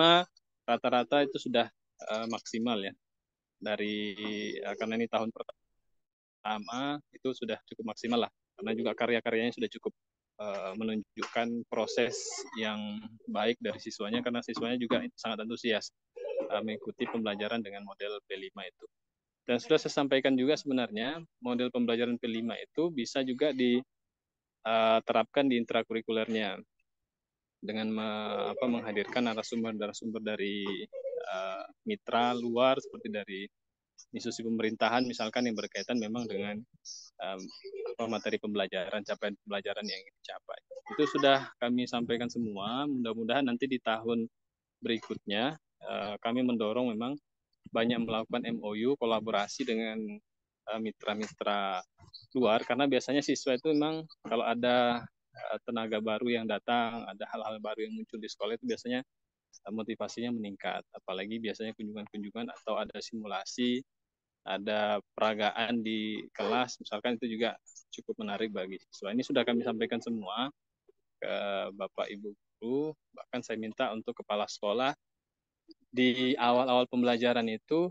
rata-rata itu sudah maksimal ya. Karena ini tahun pertama, itu sudah cukup maksimal lah. Karena juga karya-karyanya sudah cukup menunjukkan proses yang baik dari siswanya, karena siswanya juga sangat antusias mengikuti pembelajaran dengan model P5 itu. Dan sudah saya sampaikan juga sebenarnya model pembelajaran P5 itu bisa juga diterapkan di intrakurikulernya. dengan menghadirkan narasumber dari mitra luar seperti dari institusi pemerintahan misalkan yang berkaitan memang dengan materi pembelajaran, capaian pembelajaran yang ingin dicapai. Itu sudah kami sampaikan semua. Mudah-mudahan nanti di tahun berikutnya kami mendorong memang banyak melakukan MOU, kolaborasi dengan mitra-mitra luar, karena biasanya siswa itu memang kalau ada tenaga baru yang datang, ada hal-hal baru yang muncul di sekolah itu biasanya motivasinya meningkat. Apalagi biasanya kunjungan-kunjungan atau ada simulasi, ada peragaan di kelas, misalkan itu juga cukup menarik bagi siswa. Ini sudah kami sampaikan semua ke Bapak Ibu guru, bahkan saya minta untuk kepala sekolah di awal-awal pembelajaran itu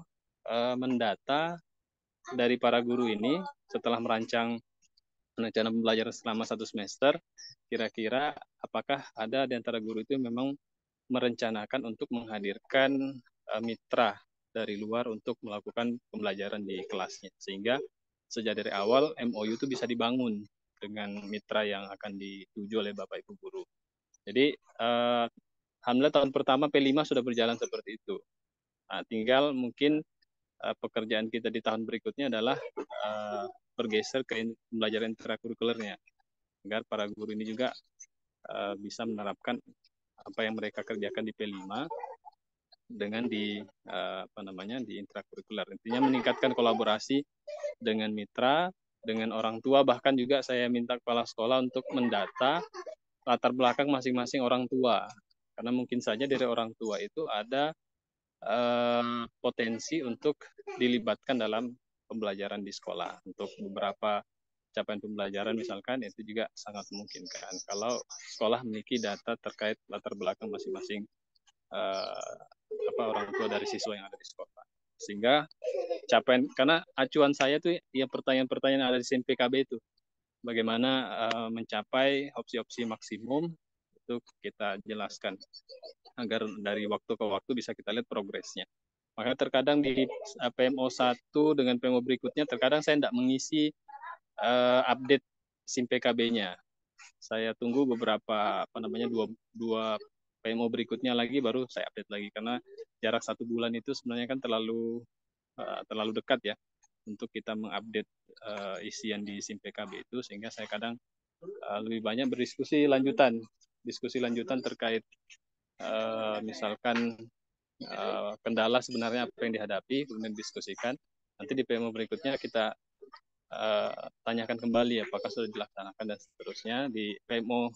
mendata dari para guru ini setelah merancang rencana pembelajaran selama 1 semester, kira-kira apakah ada di antara guru itu memang merencanakan untuk menghadirkan mitra dari luar untuk melakukan pembelajaran di kelasnya. Sehingga sejak dari awal MOU itu bisa dibangun dengan mitra yang akan dituju oleh Bapak Ibu guru. Jadi alhamdulillah tahun pertama P5 sudah berjalan seperti itu. Nah, tinggal mungkin pekerjaan kita di tahun berikutnya adalah bergeser ke pembelajaran intrakurikulernya, agar para guru ini juga bisa menerapkan apa yang mereka kerjakan di P5 dengan di di intrakurikuler. Intinya meningkatkan kolaborasi dengan mitra, dengan orang tua, bahkan juga saya minta kepala sekolah untuk mendata latar belakang masing-masing orang tua. Karena mungkin saja dari orang tua itu ada potensi untuk dilibatkan dalam pembelajaran di sekolah. Untuk beberapa capaian pembelajaran misalkan itu juga sangat memungkinkan kalau sekolah memiliki data terkait latar belakang masing-masing orang tua dari siswa yang ada di sekolah. Sehingga capaian, karena acuan saya tuh ya pertanyaan-pertanyaan ada di SMPKB itu. Bagaimana mencapai opsi-opsi maksimum itu kita jelaskan agar dari waktu ke waktu bisa kita lihat progresnya. Maka terkadang di PMO 1 dengan PMO berikutnya terkadang saya tidak mengisi update SIM PKB-nya. Saya tunggu beberapa dua PMO berikutnya lagi baru saya update lagi, karena jarak 1 bulan itu sebenarnya kan terlalu dekat ya untuk kita mengupdate isian di SIM PKB itu, sehingga saya kadang lebih banyak berdiskusi lanjutan terkait misalkan kendala sebenarnya apa yang dihadapi, kemudian diskusikan. Nanti di PMO berikutnya kita tanyakan kembali apakah sudah dilaksanakan dan seterusnya. Di PMO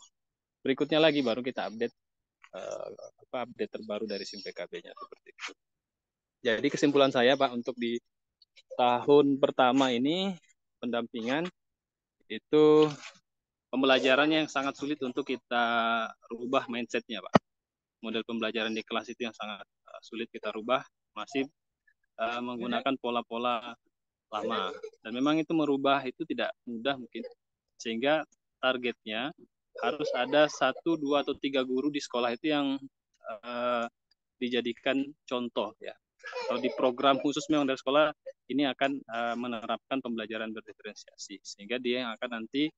berikutnya lagi baru kita update update terbaru dari SIM PKB-nya seperti itu. Jadi kesimpulan saya Pak untuk di tahun pertama ini pendampingan itu pembelajarannya yang sangat sulit untuk kita rubah mindset-nya Pak. Model pembelajaran di kelas itu yang sangat sulit kita rubah, masih menggunakan pola-pola lama. Dan memang itu merubah itu tidak mudah mungkin. Sehingga targetnya harus ada 1, 2, atau 3 guru di sekolah itu yang dijadikan contoh ya. Atau di program khusus memang dari sekolah ini akan menerapkan pembelajaran berdiferensiasi. Sehingga dia yang akan nanti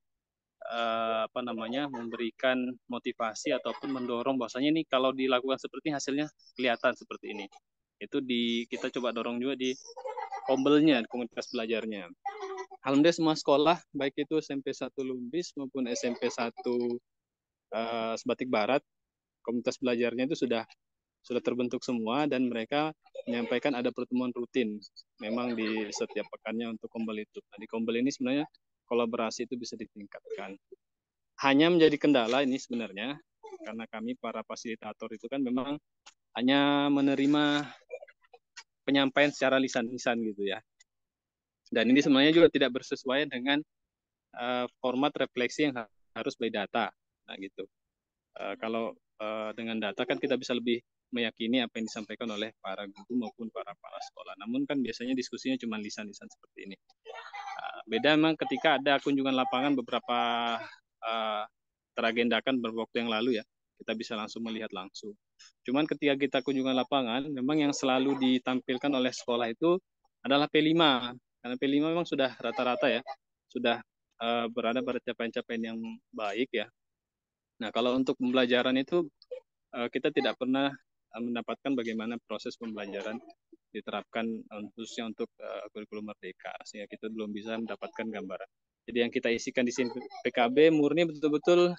memberikan motivasi ataupun mendorong bahwasanya ini kalau dilakukan seperti ini hasilnya kelihatan seperti ini. Itu kita coba dorong juga di kombelnya, komunitas belajarnya. Alhamdulillah semua sekolah baik itu SMP 1 Lumbis maupun SMP 1 Sebatik Barat, komunitas belajarnya itu sudah terbentuk semua, dan mereka menyampaikan ada pertemuan rutin memang di setiap pekannya untuk kombel itu. Nah, di kombel ini sebenarnya kolaborasi itu bisa ditingkatkan. Hanya menjadi kendala ini sebenarnya karena kami para fasilitator itu kan memang hanya menerima penyampaian secara lisan-lisan gitu ya. Dan ini sebenarnya juga tidak bersesuaian dengan format refleksi yang harus by data. Nah gitu. Kalau dengan data kan kita bisa lebih meyakini apa yang disampaikan oleh para guru maupun para kepala sekolah. Namun kan biasanya diskusinya cuma lisan-lisan seperti ini. Beda memang ketika ada kunjungan lapangan beberapa teragendakan beberapa waktu yang lalu ya, kita bisa langsung melihat langsung. Cuman ketika kita kunjungan lapangan, memang yang selalu ditampilkan oleh sekolah itu adalah P5. Karena P5 memang sudah rata-rata ya, sudah berada pada capaian-capaian yang baik ya. Nah, kalau untuk pembelajaran itu kita tidak pernah mendapatkan bagaimana proses pembelajaran diterapkan khususnya untuk kurikulum merdeka, sehingga kita belum bisa mendapatkan gambaran. Jadi yang kita isikan di sini PKB murni betul-betul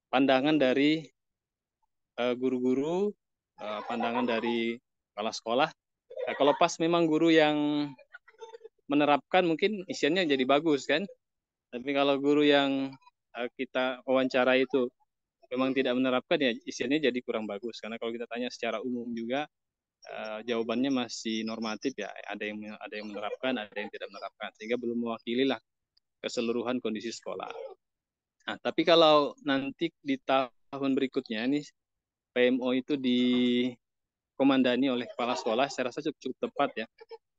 pandangan dari guru-guru, pandangan dari kepala sekolah. Nah, kalau pas memang guru yang menerapkan mungkin isiannya jadi bagus kan. Tapi kalau guru yang kita wawancara itu memang tidak menerapkan, ya isiannya jadi kurang bagus. Karena kalau kita tanya secara umum juga jawabannya masih normatif ya. Ada yang menerapkan, ada yang tidak menerapkan, sehingga belum mewakili lah keseluruhan kondisi sekolah. Nah, tapi kalau nanti di tahun berikutnya nih PMO itu dikomandani oleh kepala sekolah, saya rasa cukup tepat ya.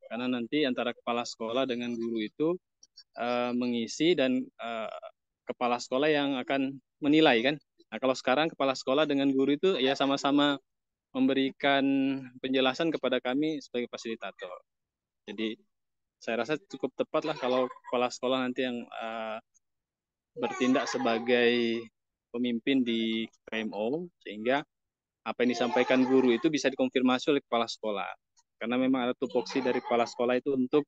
Karena nanti antara kepala sekolah dengan guru itu mengisi dan kepala sekolah yang akan menilai kan. Nah, kalau sekarang kepala sekolah dengan guru itu ya sama-sama memberikan penjelasan kepada kami sebagai fasilitator. Jadi saya rasa cukup tepat lah kalau kepala sekolah nanti yang bertindak sebagai pemimpin di PMO, sehingga apa yang disampaikan guru itu bisa dikonfirmasi oleh kepala sekolah. Karena memang ada tupoksi dari kepala sekolah itu untuk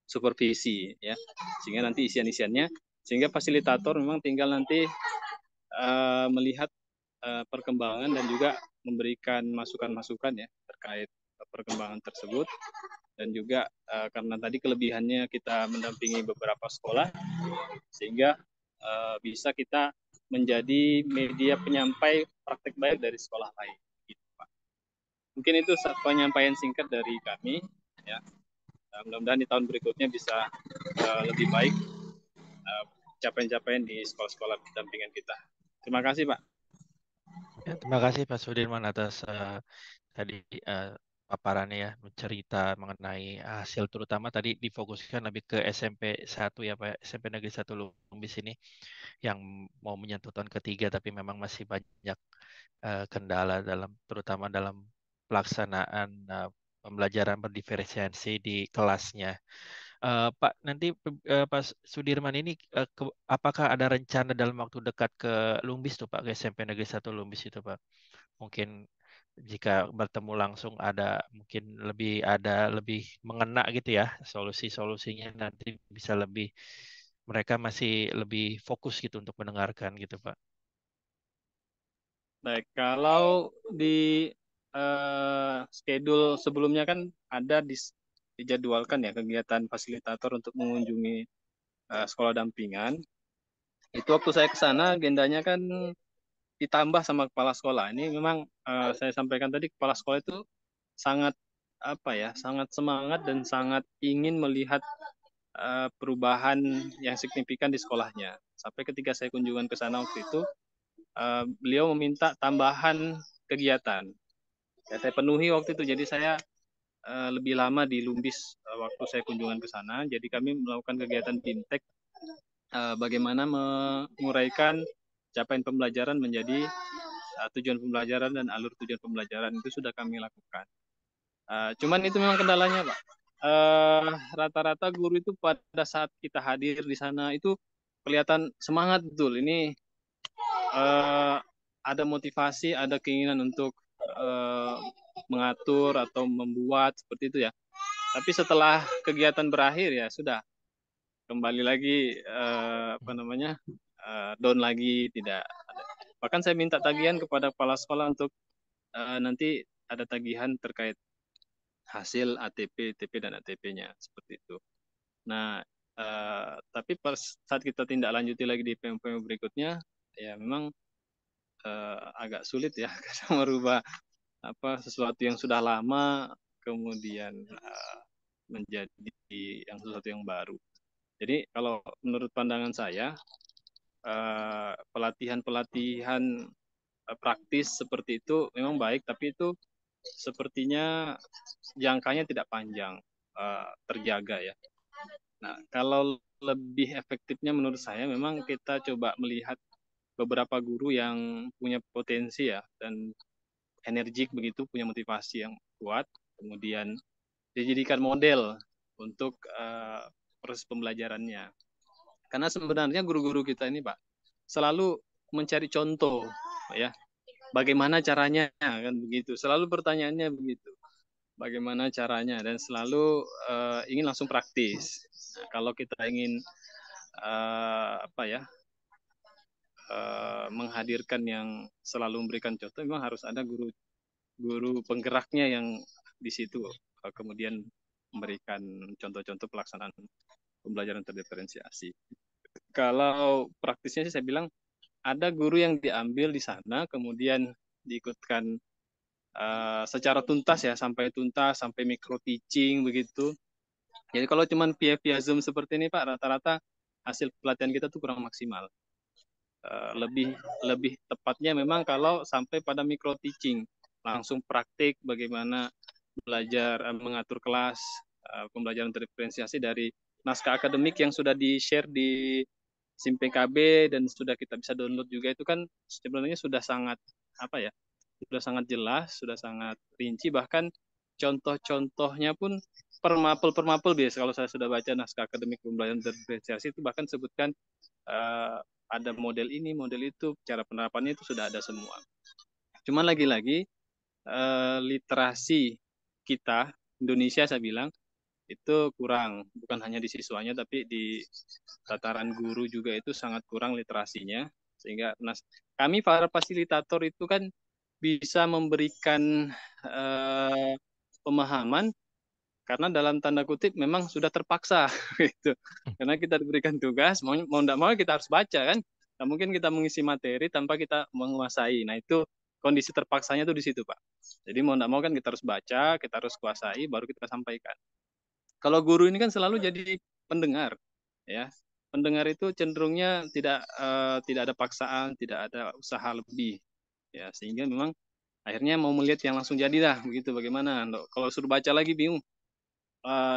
supervisi ya, sehingga nanti isian-isiannya, sehingga fasilitator memang tinggal nanti melihat perkembangan dan juga memberikan masukan-masukan ya terkait perkembangan tersebut. Dan juga karena tadi kelebihannya kita mendampingi beberapa sekolah, sehingga bisa kita menjadi media penyampai praktek baik dari sekolah lain gitu, Pak. Mungkin itu penyampaian singkat dari kami ya. Mudah-mudahan di tahun berikutnya bisa lebih baik capaian-capaian di sekolah-sekolah pendampingan kita. Terima kasih, Pak. Ya, terima kasih Pak Sudirman atas tadi paparannya ya, mencerita mengenai hasil, terutama tadi difokuskan lebih ke SMP 1 ya Pak, SMP Negeri 1 Lumbis ini yang mau menyentuh tahun ketiga, tapi memang masih banyak kendala terutama dalam pelaksanaan pembelajaran berdiferensiasi di kelasnya. Pak, nanti Pak Sudirman ini apakah ada rencana dalam waktu dekat ke Lumbis tuh Pak, ke SMP Negeri 1 Lumbis itu Pak? Mungkin jika bertemu langsung mungkin lebih mengena gitu ya, solusinya nanti bisa mereka masih lebih fokus gitu untuk mendengarkan gitu Pak. Baik, kalau di schedule sebelumnya kan ada dijadwalkan ya kegiatan fasilitator untuk mengunjungi sekolah dampingan. Itu waktu saya ke sana agendanya kan ditambah sama kepala sekolah. Ini memang saya sampaikan tadi, kepala sekolah itu sangat sangat semangat dan sangat ingin melihat perubahan yang signifikan di sekolahnya. Sampai ketika saya kunjungan ke sana waktu itu, beliau meminta tambahan kegiatan. Ya, saya penuhi waktu itu, jadi saya lebih lama di Lumbis waktu saya kunjungan ke sana. Jadi kami melakukan kegiatan fintech, bagaimana menguraikan capaian pembelajaran menjadi tujuan pembelajaran dan alur tujuan pembelajaran, itu sudah kami lakukan. Cuman itu memang kendalanya, Pak. Rata-rata guru itu pada saat kita hadir di sana itu kelihatan semangat betul. Ini ada motivasi, ada keinginan untuk mengatur atau membuat seperti itu ya. Tapi setelah kegiatan berakhir ya sudah kembali lagi down lagi, tidak ada. Bahkan saya minta tagihan kepada kepala sekolah untuk nanti ada tagihan terkait hasil ATP, TP dan ATP-nya seperti itu. Nah, tapi saat kita tindak lanjuti lagi di PMO berikutnya, ya memang agak sulit ya karena merubah sesuatu yang sudah lama kemudian menjadi sesuatu yang baru. Jadi kalau menurut pandangan saya, pelatihan-pelatihan praktis seperti itu memang baik, tapi itu sepertinya jangkanya tidak panjang, terjaga ya. Nah, kalau lebih efektifnya menurut saya memang kita coba melihat beberapa guru yang punya potensi ya dan energik begitu, punya motivasi yang kuat, kemudian dijadikan model untuk proses pembelajarannya. Karena sebenarnya guru-guru kita ini Pak selalu mencari contoh, ya. Bagaimana caranya kan begitu. Selalu pertanyaannya begitu. Bagaimana caranya dan selalu ingin langsung praktis. Nah, kalau kita ingin menghadirkan yang selalu memberikan contoh, memang harus ada guru penggeraknya yang di situ kemudian memberikan contoh-contoh pelaksanaan pembelajaran terdiferensiasi. Kalau praktisnya sih saya bilang ada guru yang diambil di sana kemudian diikutkan secara tuntas ya, sampai tuntas, sampai micro teaching begitu. Jadi kalau cuma via Zoom seperti ini Pak, rata-rata hasil pelatihan kita tuh kurang maksimal. Lebih tepatnya memang kalau sampai pada micro teaching, langsung praktik bagaimana belajar mengatur kelas, pembelajaran terdiferensiasi dari naskah akademik yang sudah di-share di SIM PKB dan sudah kita bisa download juga, itu kan sebenarnya sudah sangat sudah sangat jelas, sudah sangat rinci, bahkan contoh-contohnya pun per mapel biasa. Kalau saya sudah baca naskah akademik pembelajaran terdiferensiasi itu bahkan sebutkan ada model ini, model itu, cara penerapannya itu sudah ada semua. Cuman lagi-lagi literasi kita Indonesia saya bilang itu kurang, bukan hanya di siswanya tapi di tataran guru juga itu sangat kurang literasinya, sehingga kami para fasilitator itu kan bisa memberikan pemahaman karena dalam tanda kutip memang sudah terpaksa gitu. Karena kita diberikan tugas, mau tidak mau kita harus baca kan. Nah, mungkin kita mengisi materi tanpa kita menguasai. Nah, itu kondisi terpaksanya tuh di situ, Pak. Jadi mau tidak mau kan kita harus baca, kita harus kuasai baru kita sampaikan. Kalau guru ini kan selalu jadi pendengar, ya. Pendengar itu cenderungnya tidak ada paksaan, tidak ada usaha lebih, ya. Sehingga memang akhirnya mau melihat yang langsung jadi lah, begitu. Bagaimana? Kalau suruh baca lagi bingung,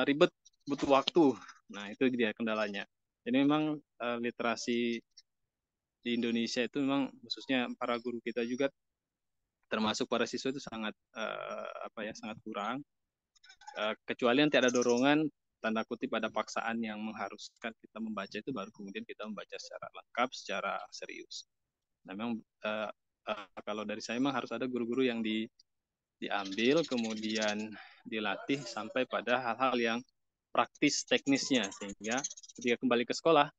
ribet, butuh waktu. Nah, itu dia kendalanya. Jadi memang literasi di Indonesia itu memang khususnya para guru kita juga termasuk para siswa itu sangat sangat kurang. Kecuali nanti ada dorongan tanda kutip ada paksaan yang mengharuskan kita membaca, itu baru kemudian kita membaca secara lengkap, secara serius. Nah, memang kalau dari saya memang harus ada guru-guru yang diambil kemudian dilatih sampai pada hal-hal yang praktis teknisnya, sehingga ketika kembali ke sekolah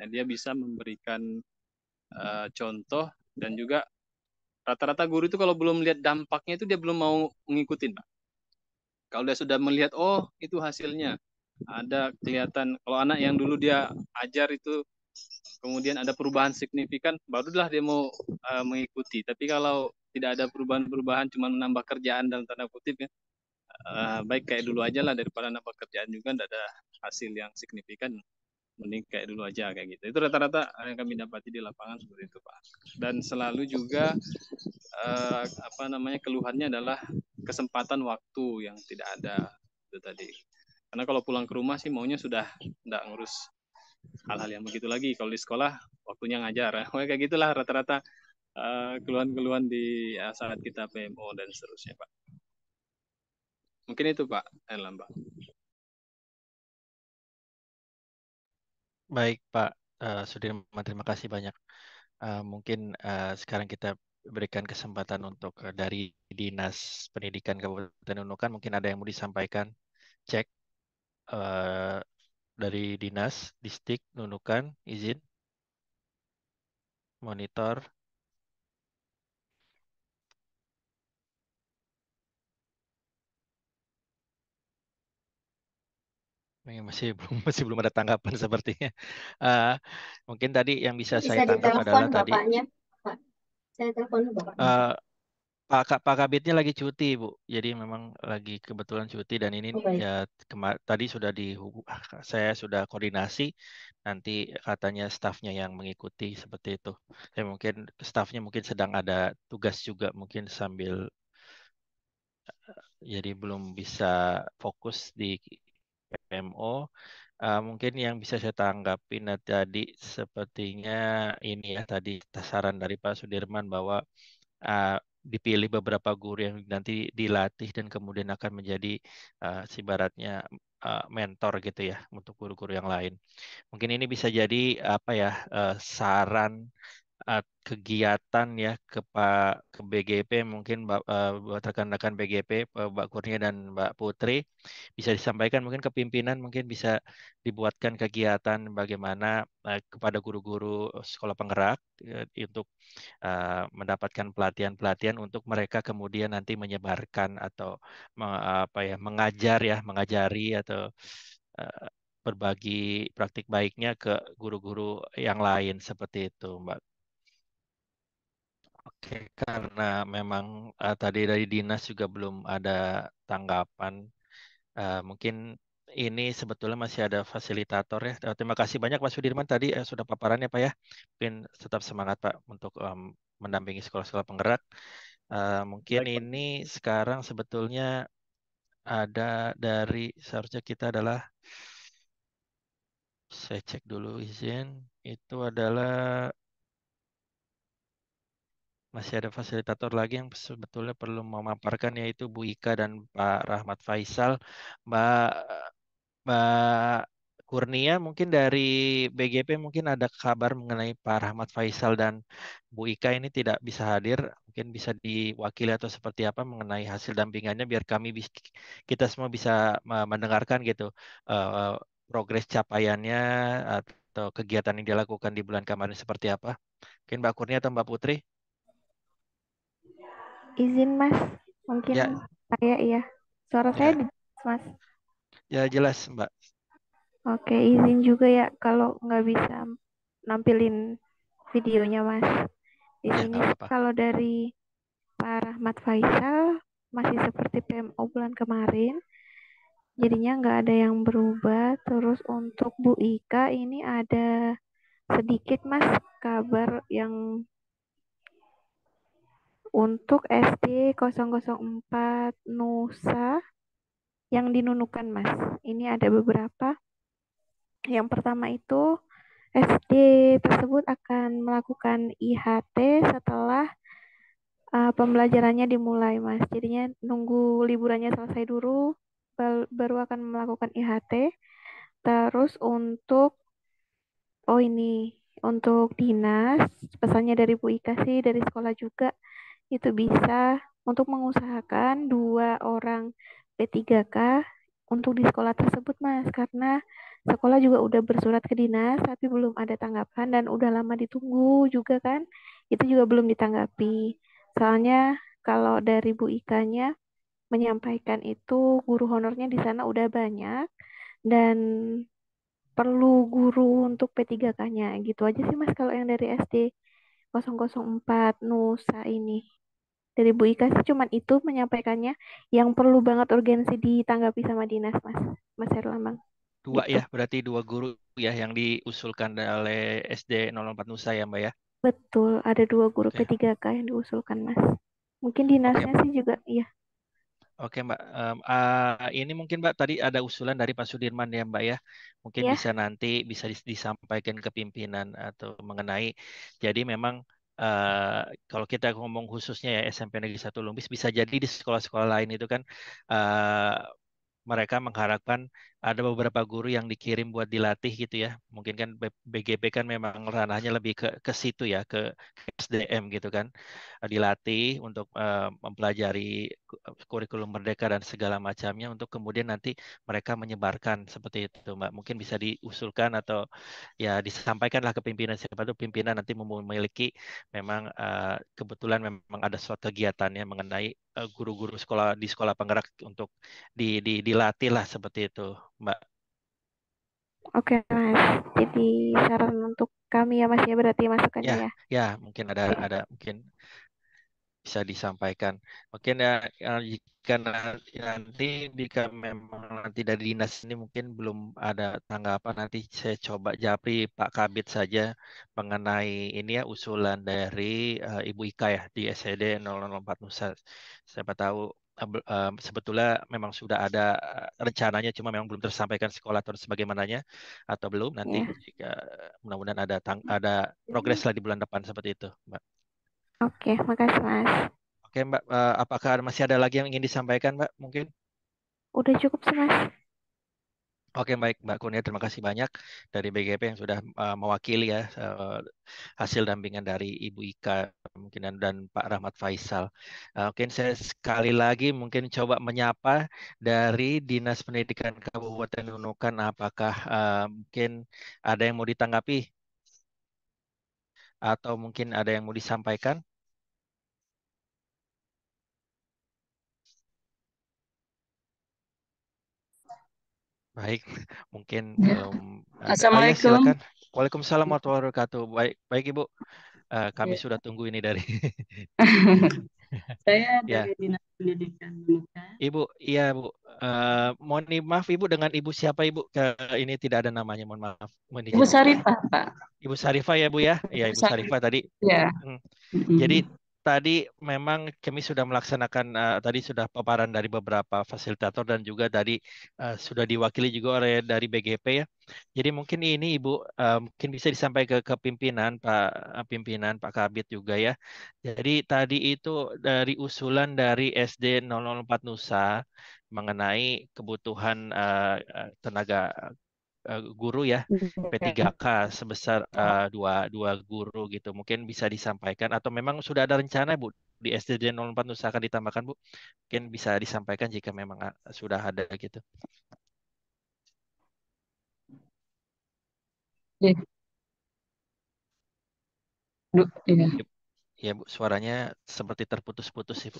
dia bisa memberikan contoh. Dan juga rata-rata guru itu kalau belum melihat dampaknya itu dia belum mau mengikuti, Pak. Kalau dia sudah melihat, oh itu hasilnya, ada kelihatan, kalau anak yang dulu dia ajar itu kemudian ada perubahan signifikan, barulah dia mau mengikuti. Tapi kalau tidak ada perubahan-perubahan, cuma menambah kerjaan dalam tanda kutip ya, baik kayak dulu aja lah, daripada nambah kerjaan juga tidak ada hasil yang signifikan, mending kayak dulu aja kayak gitu. Itu rata-rata yang kami dapati di lapangan seperti itu, Pak. Dan selalu juga keluhannya adalah kesempatan waktu yang tidak ada itu tadi. Karena kalau pulang ke rumah sih maunya sudah tidak ngurus hal-hal yang begitu lagi. Kalau di sekolah waktunya ngajar, kayak gitulah rata-rata keluhan-keluhan di saat kita PMO dan seterusnya, Pak. Mungkin itu, Pak Erlambang. Baik, Pak Sudirman, terima kasih banyak. Mungkin sekarang kita berikan kesempatan untuk dari Dinas Pendidikan Kabupaten Nunukan, mungkin ada yang mau disampaikan. Cek dari Dinas Distrik Nunukan, izin monitor. Masih belum ada tanggapan sepertinya. Mungkin tadi yang bisa saya tangkap adalah tadi Pak. Saya telepon bapaknya. Pak Kabitnya lagi cuti, Bu. Jadi memang lagi kebetulan cuti dan ini ya tadi saya sudah koordinasi, nanti katanya stafnya yang mengikuti seperti itu. Saya mungkin stafnya mungkin sedang ada tugas juga mungkin sambil jadi belum bisa fokus di PMO. Mungkin yang bisa saya tanggapin tadi sepertinya ini ya, tadi saran dari Pak Sudirman bahwa dipilih beberapa guru yang nanti dilatih dan kemudian akan menjadi ibaratnya mentor gitu ya untuk guru-guru yang lain. Mungkin ini bisa jadi apa ya, saran kegiatan ya ke BGP, mungkin buat rekan-rekan BGP, Mbak Kurnia dan Mbak Putri, bisa disampaikan mungkin ke pimpinan, mungkin bisa dibuatkan kegiatan bagaimana kepada guru-guru sekolah penggerak untuk mendapatkan pelatihan-pelatihan untuk mereka kemudian nanti menyebarkan atau apa ya, mengajari atau eh, berbagi praktik baiknya ke guru-guru yang lain seperti itu, Mbak. Oke, karena memang tadi dari dinas juga belum ada tanggapan. Mungkin ini sebetulnya masih ada fasilitator ya. Terima kasih banyak Pak Sudirman tadi sudah paparannya Pak ya. Mungkin tetap semangat Pak untuk mendampingi sekolah-sekolah penggerak. Mungkin Baik, Pak. ini sekarang sebetulnya ada dari seharusnya kita adalah, saya cek dulu izin, itu adalah masih ada fasilitator lagi yang sebetulnya perlu memaparkan, yaitu Bu Ika dan Pak Rahmat Faisal. Mbak Mbak Kurnia mungkin dari BGP mungkin ada kabar mengenai Pak Rahmat Faisal dan Bu Ika ini tidak bisa hadir. Mungkin bisa diwakili atau seperti apa mengenai hasil dampingannya biar kita semua bisa mendengarkan gitu eh, progres capaiannya atau kegiatan yang dilakukan di bulan kemarin seperti apa. Mungkin Mbak Kurnia atau Mbak Putri? Izin Mas, mungkin Ya, saya iya. Suara saya ya, Mas. ya jelas Mbak. Oke, izin juga ya kalau nggak bisa nampilin videonya Mas. Di Ya sini nggak apa-apa. kalau dari Pak Rahmat Faisal masih seperti PMO bulan kemarin, jadinya nggak ada yang berubah. Terus untuk Bu Ika ini ada sedikit Mas kabar yang untuk SD 004 Nusa yang dinunukan Mas. Ini ada beberapa. Yang pertama itu SD tersebut akan melakukan IHT setelah pembelajarannya dimulai, Mas. Jadinya nunggu liburannya selesai dulu, baru akan melakukan IHT. Terus untuk dinas, pesannya dari Bu Ika sih, dari sekolah juga, itu bisa untuk mengusahakan 2 orang P3K untuk di sekolah tersebut, Mas. Karena sekolah juga udah bersurat ke dinas, tapi belum ada tanggapan dan udah lama ditunggu juga kan. Itu juga belum ditanggapi. Soalnya kalau dari Bu Ikanya menyampaikan itu guru honornya di sana udah banyak dan perlu guru untuk P3K-nya. Gitu aja sih Mas kalau yang dari SD 004 Nusa ini. Dari Bu Ika sih cuman itu menyampaikannya yang perlu banget urgensi ditanggapi sama dinas Mas. Mas Herlambang. Dua Gitu. ya, berarti 2 guru ya yang diusulkan oleh SD 04 Nusa ya Mbak ya. Betul, ada 2 guru Oke, P3K yang diusulkan Mas. Mungkin oke, dinasnya sih juga iya. oke Mbak. Ini mungkin Mbak tadi ada usulan dari Pak Sudirman ya Mbak ya. Mungkin Ya, bisa nanti bisa disampaikan ke pimpinan atau mengenai. Jadi memang kalau kita ngomong khususnya ya SMP Negeri 1 Lumbis, bisa jadi di sekolah-sekolah lain itu kan eh, mereka mengharapkan ada beberapa guru yang dikirim buat dilatih gitu ya. Mungkin kan BGP kan memang ranahnya lebih ke situ ya, ke SDM gitu kan. Dilatih untuk mempelajari kurikulum merdeka dan segala macamnya untuk kemudian nanti mereka menyebarkan seperti itu, Mbak. Mungkin bisa diusulkan atau ya disampaikanlah ke pimpinan, siapa tahu pimpinan nanti memiliki memang kebetulan memang ada suatu kegiatannya mengenai guru-guru sekolah di sekolah penggerak untuk dilatih lah seperti itu, Mbak. oke Mas. Jadi saran untuk kami ya Mas ya berarti Ya, masukannya ya. ya mungkin ada Oke. mungkin bisa disampaikan. Mungkin ya, jika nanti jika memang nanti dari dinas ini mungkin belum ada tanggapan, nanti saya coba japri Pak Kabit saja mengenai ini ya usulan dari Ibu Ika ya di SED 004 Nusa. Siapa tahu sebetulnya memang sudah ada rencananya, cuma memang belum tersampaikan sekolah atau sebagaimananya atau belum, nanti Ya. jika mudah-mudahan ada progres lah di bulan depan seperti itu, Mbak. Oke, makasih Mas. Oke Mbak, apakah masih ada lagi yang ingin disampaikan Mbak? Mungkin? Udah cukup sih Mas. Oke, baik Mbak Kurnia, terima kasih banyak dari BGP yang sudah mewakili ya hasil dampingan dari Ibu Ika mungkin dan Pak Rahmat Faisal. Mungkin saya sekali lagi mungkin coba menyapa dari Dinas Pendidikan Kabupaten Nunukan. Apakah mungkin ada yang mau ditanggapi atau mungkin ada yang mau disampaikan? Baik, mungkin Ya. belum ada. Oh ya, Assalamualaikum. silakan. Waalaikumsalam warahmatullahi wabarakatuh. Baik, baik Ibu. Kami Ya. sudah tunggu ini dari Saya ya. dari Dinas Pendidikan Nunukan. Ibu, iya Bu. Mohon maaf Ibu, dengan Ibu siapa Ibu? Ini tidak ada namanya, mohon maaf. Mohon Ibu izin. Sarifah, Pak. Ibu Sarifah ya Bu ya? Iya Ibu Ibu Sarifah. Sarifah tadi. Ya. Hmm. Jadi Mm-mm. tadi memang kami sudah melaksanakan tadi sudah paparan dari beberapa fasilitator dan juga tadi sudah diwakili juga oleh dari BGP ya. Jadi mungkin ini Ibu mungkin bisa disampaikan ke pimpinan Pak Kabit juga ya. Jadi tadi itu dari usulan dari SD 004 Nusa mengenai kebutuhan tenaga guru ya P3K sebesar dua guru gitu. Mungkin bisa disampaikan atau memang sudah ada rencana Bu di SDD 04 Nusa akan ditambahkan Bu. Mungkin bisa disampaikan jika memang sudah ada gitu. Ya. Iya. Ya Bu, suaranya seperti terputus-putus sih Bu.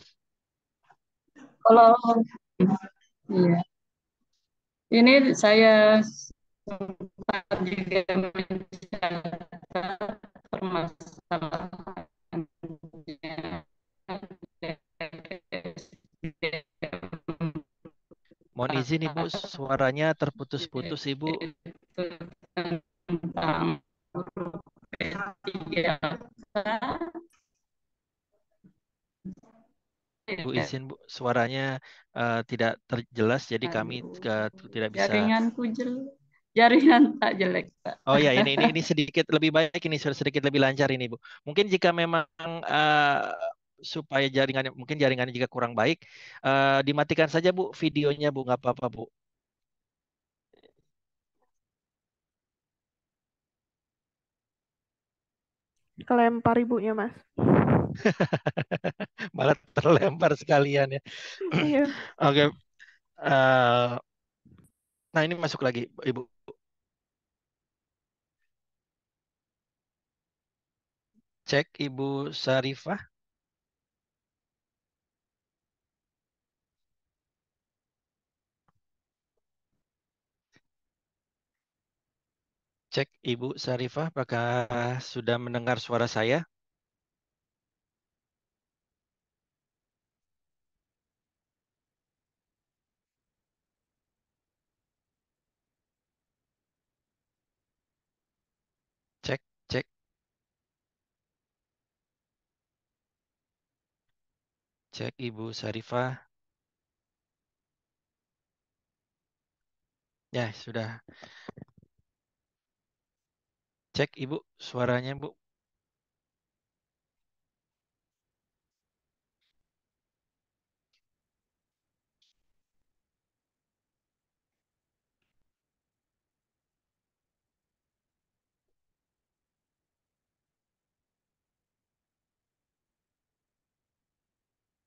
Kalau iya. Ini saya sempat juga mencatat permasalahannya Mohon izin Ibu, suaranya terputus-putus Ibu. itu tentang huruf P3K. Bu izin Bu, suaranya tidak terjelas jadi kami Aduh, tidak bisa. jaringanku jaringan tak jelek, Pak. Oh ya, ini sedikit lebih baik, ini sudah sedikit lebih lancar ini Bu. Mungkin jika memang supaya jaringannya mungkin jaringannya jika kurang baik, dimatikan saja Bu videonya Bu, nggak apa-apa Bu. Kelempar ibunya, Mas. Malah terlempar sekalian ya. Iya. Oke, eh, nah ini masuk lagi Ibu. Cek Ibu Sarifah, cek Ibu Sarifah, apakah sudah mendengar suara saya? Cek, cek, cek Ibu Sarifah. Ya, sudah. Cek Ibu suaranya Bu.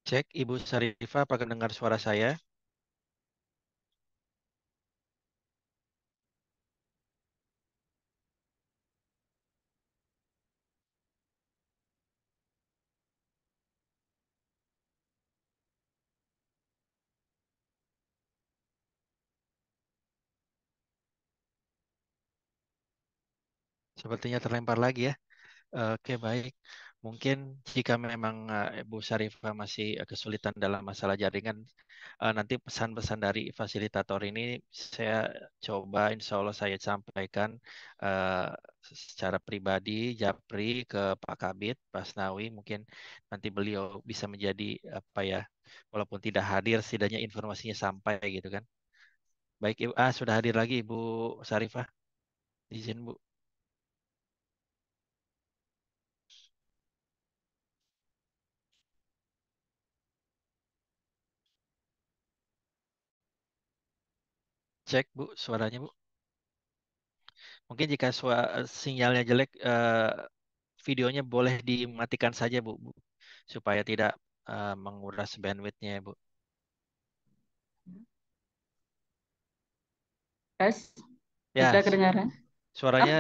Cek Ibu Sarifah, apakah dengar suara saya? Sepertinya terlempar lagi ya. Oke, baik. Mungkin jika memang Ibu Sarifah masih kesulitan dalam masalah jaringan, nanti pesan-pesan dari fasilitator ini saya coba insya Allah saya sampaikan eh, secara pribadi, Japri ke Pak Kabit, Pak Asnawi, mungkin nanti beliau bisa menjadi apa ya, walaupun tidak hadir, setidaknya informasinya sampai gitu kan. Baik, Ibu. Sudah hadir lagi Ibu Sarifah. Izin Bu. Cek Bu, suaranya Bu. Mungkin jika sinyalnya jelek, videonya boleh dimatikan saja Bu, supaya tidak menguras bandwidthnya ya, Bu. Guys, Ya, sudah kedengaran? suaranya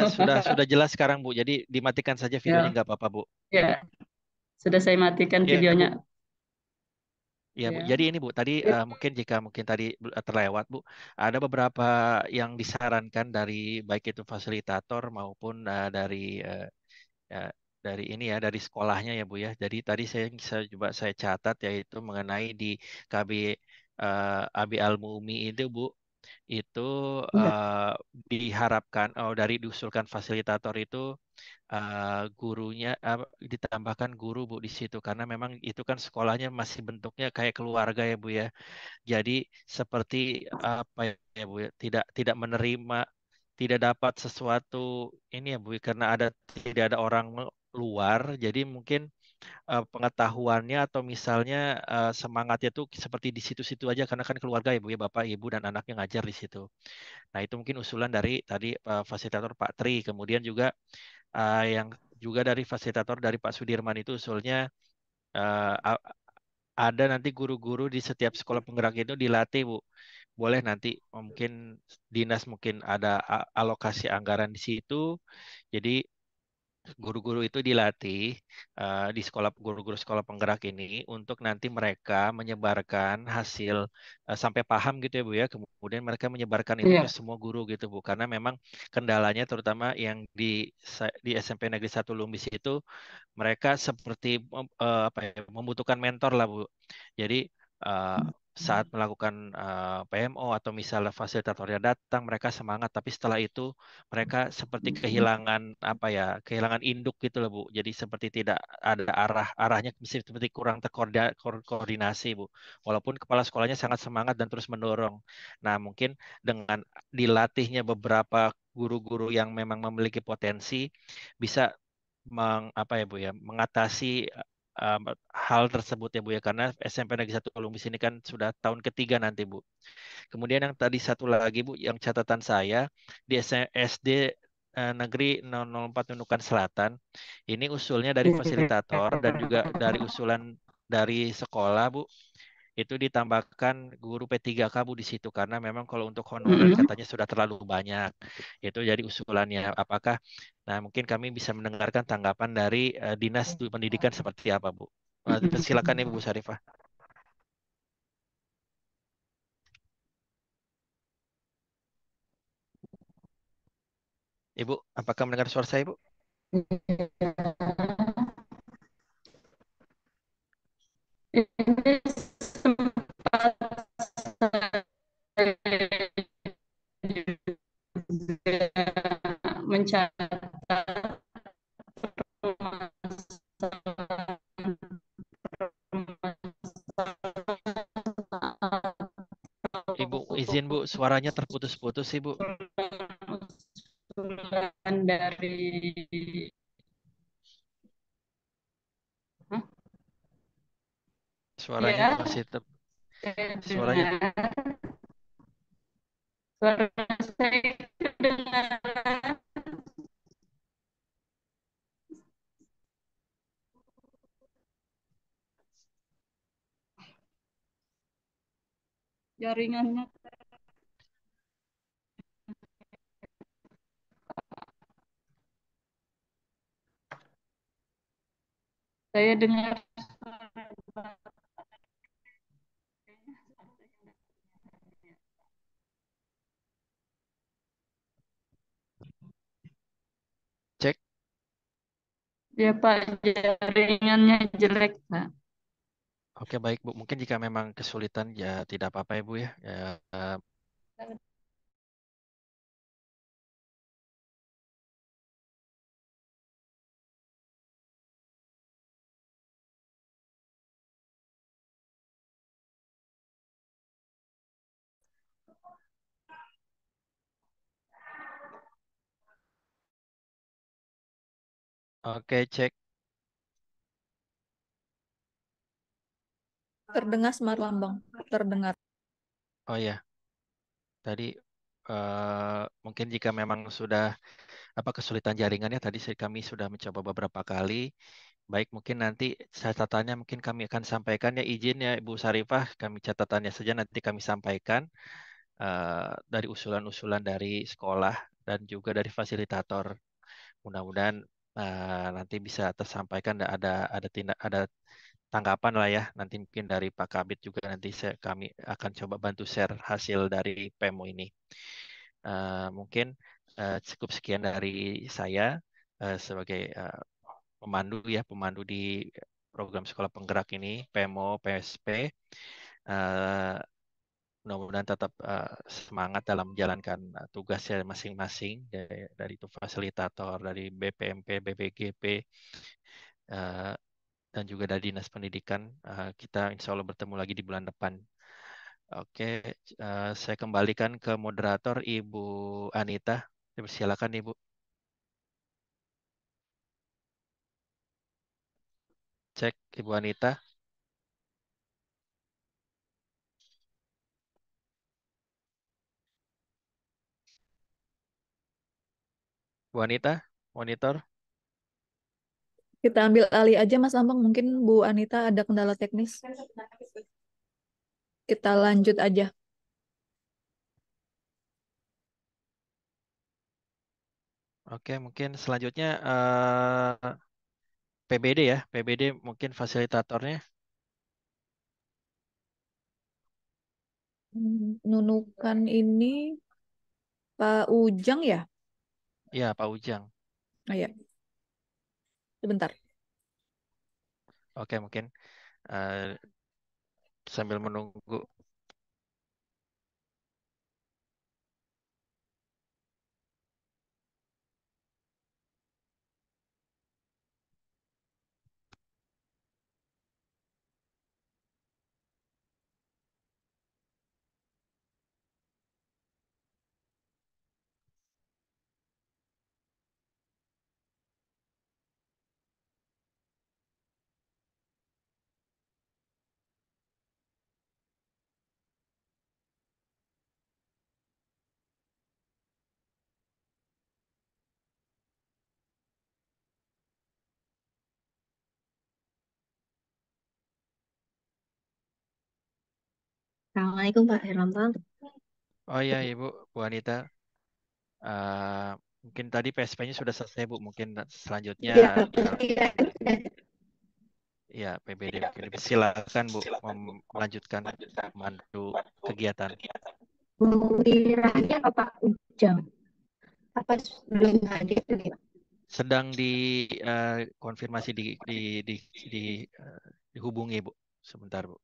sudah jelas sekarang Bu. Jadi dimatikan saja videonya Ya, nggak apa-apa Bu. ya, sudah saya matikan Iya Bu. videonya. Ya Bu. Ya. Jadi ini Bu, tadi mungkin tadi terlewat Bu, ada beberapa yang disarankan dari baik itu fasilitator maupun ya, dari ini ya dari sekolahnya ya Bu ya. Jadi tadi saya coba saya catat yaitu mengenai di KB Abi Al Mumi itu Bu, itu Ya. diharapkan dari diusulkan fasilitator itu gurunya ditambahkan guru Bu di situ karena memang itu kan sekolahnya masih bentuknya kayak keluarga ya Bu ya. Jadi seperti apa ya Bu ya, tidak menerima, tidak dapat sesuatu ini ya Bu karena tidak ada orang luar, jadi mungkin pengetahuannya atau misalnya semangatnya tuh seperti di situ-situ aja karena kan keluarga ya Bu ya, Bapak, Ibu dan anaknya ngajar di situ. Nah, itu mungkin usulan dari tadi fasilitator Pak Tri, kemudian juga yang juga dari fasilitator dari Pak Sudirman itu usulnya eh, a- ada nanti guru-guru di setiap sekolah penggerak itu dilatih Bu. Boleh nanti mungkin dinas mungkin ada alokasi anggaran di situ. Jadi guru-guru itu dilatih di guru-guru sekolah penggerak ini untuk nanti mereka menyebarkan hasil sampai paham gitu ya Bu ya. Kemudian mereka menyebarkan itu ke Iya. semua guru gitu Bu. Karena memang kendalanya terutama yang di SMP Negeri 1 Lumbis itu mereka seperti apa ya, membutuhkan mentor lah Bu. Jadi eh, saat melakukan PMO atau misalnya fasilitatornya datang mereka semangat tapi setelah itu mereka seperti kehilangan apa ya kehilangan induk gitu loh Bu. Jadi seperti tidak ada arahnya seperti kurang terkoordinasi Bu. Walaupun kepala sekolahnya sangat semangat dan terus mendorong. Nah mungkin dengan dilatihnya beberapa guru-guru yang memang memiliki potensi bisa apa ya Bu ya mengatasi um, hal tersebut ya Bu ya karena SMP Negeri 1 Lumbis ini kan sudah tahun ketiga nanti Bu. Kemudian yang tadi satu lagi Bu yang catatan saya di SD Negeri 004 Nunukan Selatan ini usulnya dari fasilitator dan juga dari usulan dari sekolah Bu itu ditambahkan guru P3K Bu di situ karena memang kalau untuk honorer Mm-mm. katanya sudah terlalu banyak. Itu jadi usulannya. Apakah nah mungkin kami bisa mendengarkan tanggapan dari Dinas Pendidikan seperti apa Bu? Silakan Ibu Sarifah. Ibu, apakah mendengar suara saya Ibu? Ini sempat saya juga mencatat Ibu izin Bu, suaranya terputus-putus Ibu. usulan dari Hah? Suaranya Ya, masih saya suaranya dengar. Suara saya kedengaran. Jaringannya saya dengar. cek. Ya Pak, jaringannya jelek Pak. Oke baik Bu, mungkin jika memang kesulitan ya tidak apa-apa Ibu ya. Oke cek. Terdengar Smart Lambang, terdengar. Oh ya, tadi mungkin jika memang sudah kesulitan jaringannya tadi kami sudah mencoba beberapa kali. Baik, mungkin nanti catatannya mungkin kami akan sampaikan ya, izin ya Ibu Sarifah, kami catatannya saja nanti kami sampaikan dari usulan-usulan dari sekolah dan juga dari fasilitator. Mudah-mudahan nanti bisa tersampaikan dan ada tanggapan lah ya. Nanti mungkin dari Pak Kabit juga nanti kami akan coba bantu share hasil dari PEMO ini. Mungkin cukup sekian dari saya sebagai pemandu di program sekolah penggerak ini, PEMO, PSP. Mudah-mudahan tetap semangat dalam menjalankan tugasnya masing-masing dari itu fasilitator, dari BPMP, BPGP, dan juga dari Dinas Pendidikan. Kita insya Allah bertemu lagi di bulan depan. Oke, saya kembalikan ke moderator Ibu Anita. Silakan Ibu. Cek Ibu Anita. Bu Anita, monitor. Kita ambil alih aja Mas Ambang, mungkin Bu Anita ada kendala teknis. Kita lanjut aja. Oke, mungkin selanjutnya PBD ya. PBD mungkin fasilitatornya. Nunukan ini Pak Ujang ya? Iya, Pak Ujang. Oh ya, sebentar. Oke, mungkin sambil menunggu. Assalamualaikum Pak Herlambang. Oh iya, Ibu, Bu Anita. Mungkin tadi PSP-nya sudah selesai, Bu. Mungkin selanjutnya Ya, iya. ya PBD. Mungkin silakan, Bu, melanjutkan memandu kegiatan. Bu Iranya apa Pak Ujang? Apa belum hadir tadi Pak? Sedang konfirmasi dihubungi, Bu. Sebentar, Bu.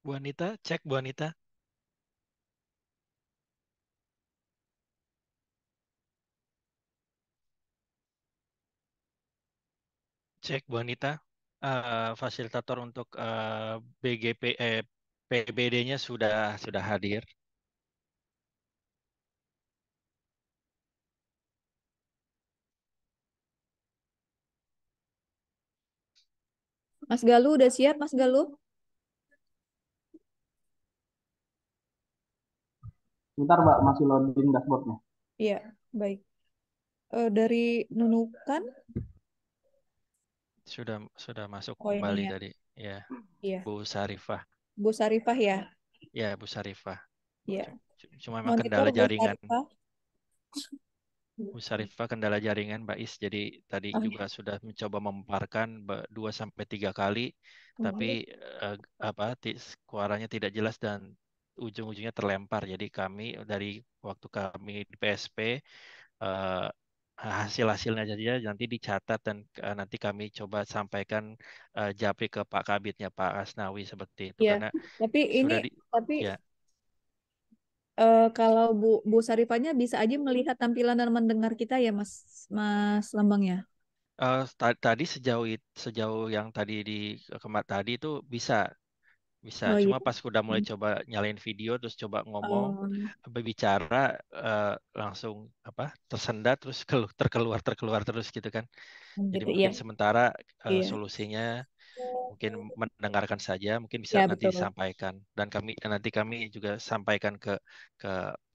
Bu Anita, cek Bu Anita. Cek Bu Anita. Fasilitator untuk BGP PBD-nya sudah hadir. Mas Galuh udah siap, Mas Galuh? Bentar Mbak, masih loading dashboardnya. Iya, baik. Dari Nunukan, Sudah masuk oh ini kembali ya. tadi. Ya, Iya, Bu Sarifah. Bu Sarifah ya. Ya, Bu Sarifah. Iya. Cuma memang Monitor kendala Bu jaringan. Sarifah. Bu Sarifah kendala jaringan, Mbak Is. Jadi tadi Oh, juga sudah mencoba memparkan 2 sampai 3 kali, tapi suaranya tidak jelas dan ujung-ujungnya terlempar. Jadi kami dari waktu kami di PSP eh, hasil-hasilnya saja nanti dicatat dan nanti kami coba sampaikan japri ke Pak Kabitnya Pak Asnawi seperti itu iya. karena Tapi ini, sudah tapi ya. kalau Bu Sarifahnya bisa aja melihat tampilan dan mendengar kita ya, Mas Lambang ya. Tadi sejauh yang tadi di kemat tadi itu bisa. Oh iya. Cuma pas udah mulai coba nyalain video terus coba ngomong, Oh, berbicara langsung tersendat terus terkeluar terus gitu kan. Jadi gitu ya. mungkin sementara Iya. solusinya mungkin mendengarkan saja, mungkin bisa Ya, nanti betul. disampaikan dan nanti kami juga sampaikan ke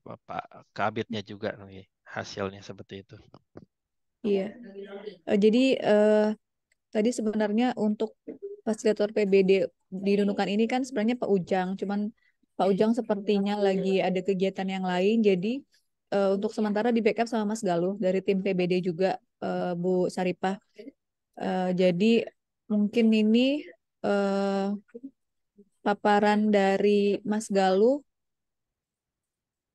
Pak Kabitnya juga nih hasilnya seperti itu. Iya. Jadi tadi sebenarnya untuk fasilitator PBD di Nunukan ini kan sebenarnya Pak Ujang, cuman Pak Ujang sepertinya lagi ada kegiatan yang lain, jadi untuk sementara di backup sama Mas Galuh dari tim PBD juga, Bu Saripah. Jadi mungkin ini eh, paparan dari Mas Galuh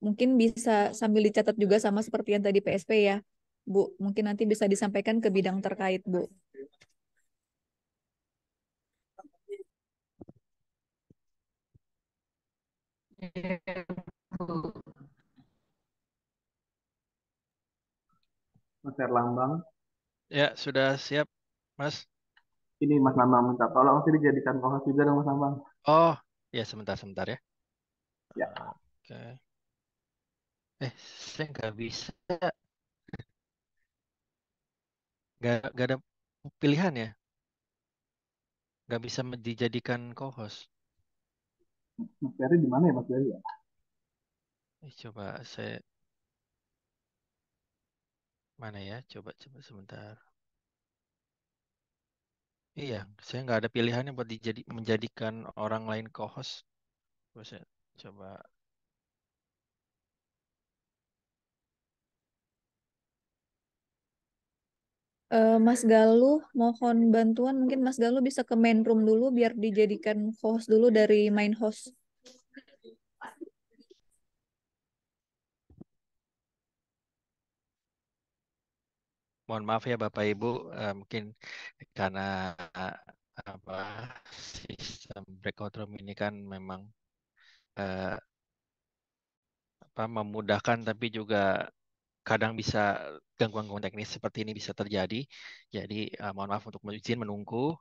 mungkin bisa sambil dicatat juga sama seperti yang tadi PSP ya, Bu. Mungkin nanti bisa disampaikan ke bidang terkait, Bu. Iya, Bu. Mas Erlambang, Ya, sudah siap, Mas. ini Mas Lambang minta tolong sih dijadikan co-host juga dong Mas Lambang. Oh, ya sebentar ya. Ya, Oke. Saya nggak bisa, nggak ada pilihan ya, nggak bisa dijadikan co-host. Mas Ferry di mana ya Mas Ferry ya? Coba saya mana ya? Coba sebentar. Iya, saya nggak ada pilihannya buat menjadikan orang lain co-host. Coba saya coba. Mas Galuh, mohon bantuan. Mungkin Mas Galuh bisa ke main room dulu biar dijadikan host dulu dari main host. Mohon maaf ya Bapak Ibu, mungkin karena apa sistem breakout room ini kan memang eh, memudahkan tapi juga kadang bisa gangguan-gangguan teknis seperti ini bisa terjadi. Jadi mohon maaf untuk izin menunggu,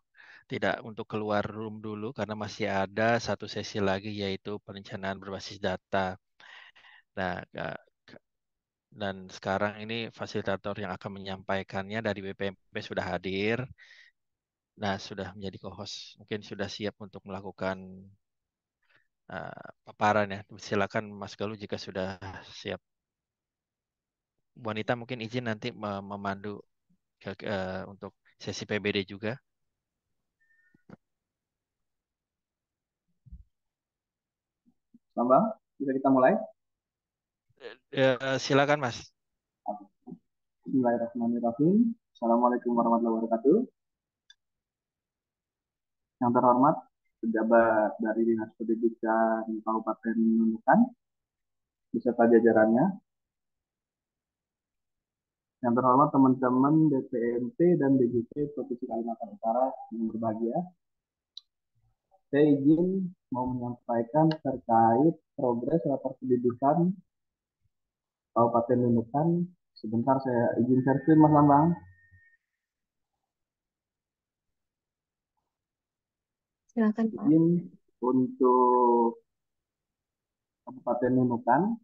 tidak untuk keluar room dulu karena masih ada satu sesi lagi yaitu perencanaan berbasis data. Nah, dan sekarang ini fasilitator yang akan menyampaikannya dari BPMP sudah hadir. Nah, sudah menjadi co-host. Mungkin sudah siap untuk melakukan paparan ya. Silakan Mas Galuh jika sudah siap. Bu Wanita mungkin izin nanti memandu untuk sesi PBD juga. Lambang, bisa kita mulai? Silakan Mas. Bismillahirrahmanirrahim. Assalamualaikum warahmatullahi wabarakatuh. Yang terhormat pejabat dari Dinas Pendidikan Kabupaten Nunukan beserta jajarannya. Yang terhormat teman-teman DPMP dan DJP Provinsi Kalimantan Utara yang berbahagia. Saya izin mau menyampaikan terkait progres rapor pendidikan Kabupaten Nunukan. Sebentar saya izin share screen Mas Lambang. Silakan Pak. Izin untuk Kabupaten Nunukan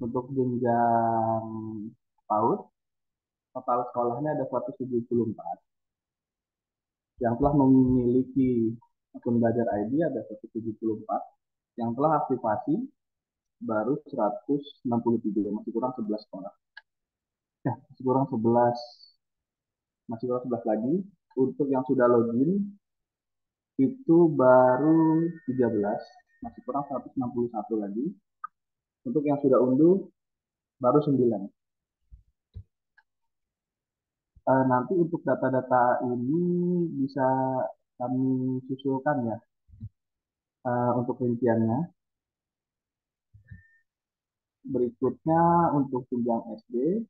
untuk jenjang PAUD total sekolahnya ada 174. Yang telah memiliki akun Belajar ID ada 174. Yang telah aktivasi baru 163, masih kurang 11 sekolah. Ya, masih kurang 11 lagi. Untuk yang sudah login itu baru 13, masih kurang 161 lagi. Untuk yang sudah unduh baru 9. Nanti untuk data-data ini bisa kami susulkan ya untuk rinciannya. Berikutnya untuk jenjang SD,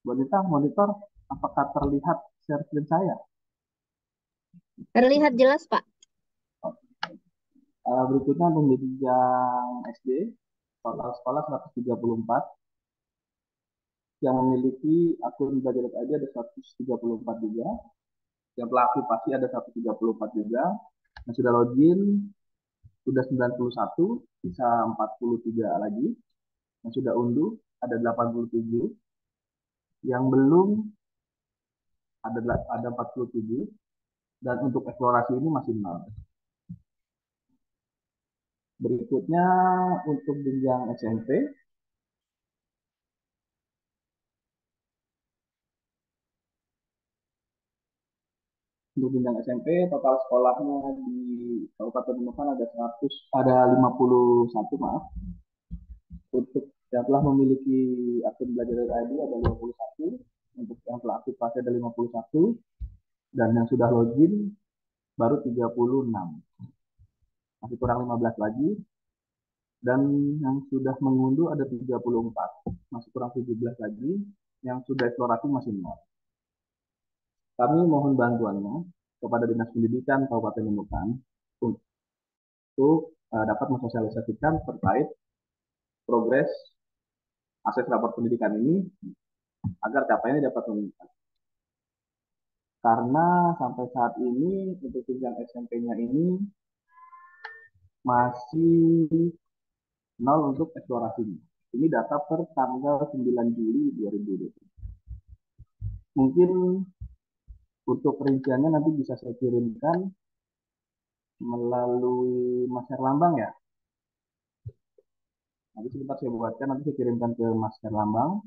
Bonita monitor apakah terlihat share screen saya? Terlihat jelas Pak. Berikutnya untuk jenjang SD, total sekolah 134. Yang memiliki akun Belajar ID ada 134 juga. Yang telah aktifasi ada 134 juga. Yang sudah login sudah 91, bisa 43 lagi. Yang sudah unduh ada 87. Yang belum ada 47. Dan untuk eksplorasi ini masih 0. Berikutnya untuk jenjang SMP, untuk jenjang SMP total sekolahnya di Kabupaten Nunukan ada 51, maaf. Untuk yang telah memiliki akun Belajar ID ada 51, untuk yang telah aktifasi ada 51, dan yang sudah login baru 36. Masih kurang 15 lagi. Dan yang sudah mengunduh ada 34, masih kurang 17 lagi. Yang sudah eksplorasi masih 0. Kami mohon bantuannya kepada Dinas Pendidikan Kabupaten Nunukan untuk dapat mensosialisasikan terkait progres akses rapor pendidikan ini agar capaiannya dapat meningkat. Karena sampai saat ini untuk jenjang SMP-nya ini masih 0 untuk eksplorasinya. Ini data per tanggal 9 Juli 2020. Mungkin untuk rinciannya nanti bisa saya kirimkan melalui Mas Herlambang ya. Nanti sebentar saya buatkan, nanti saya kirimkan ke Mas Herlambang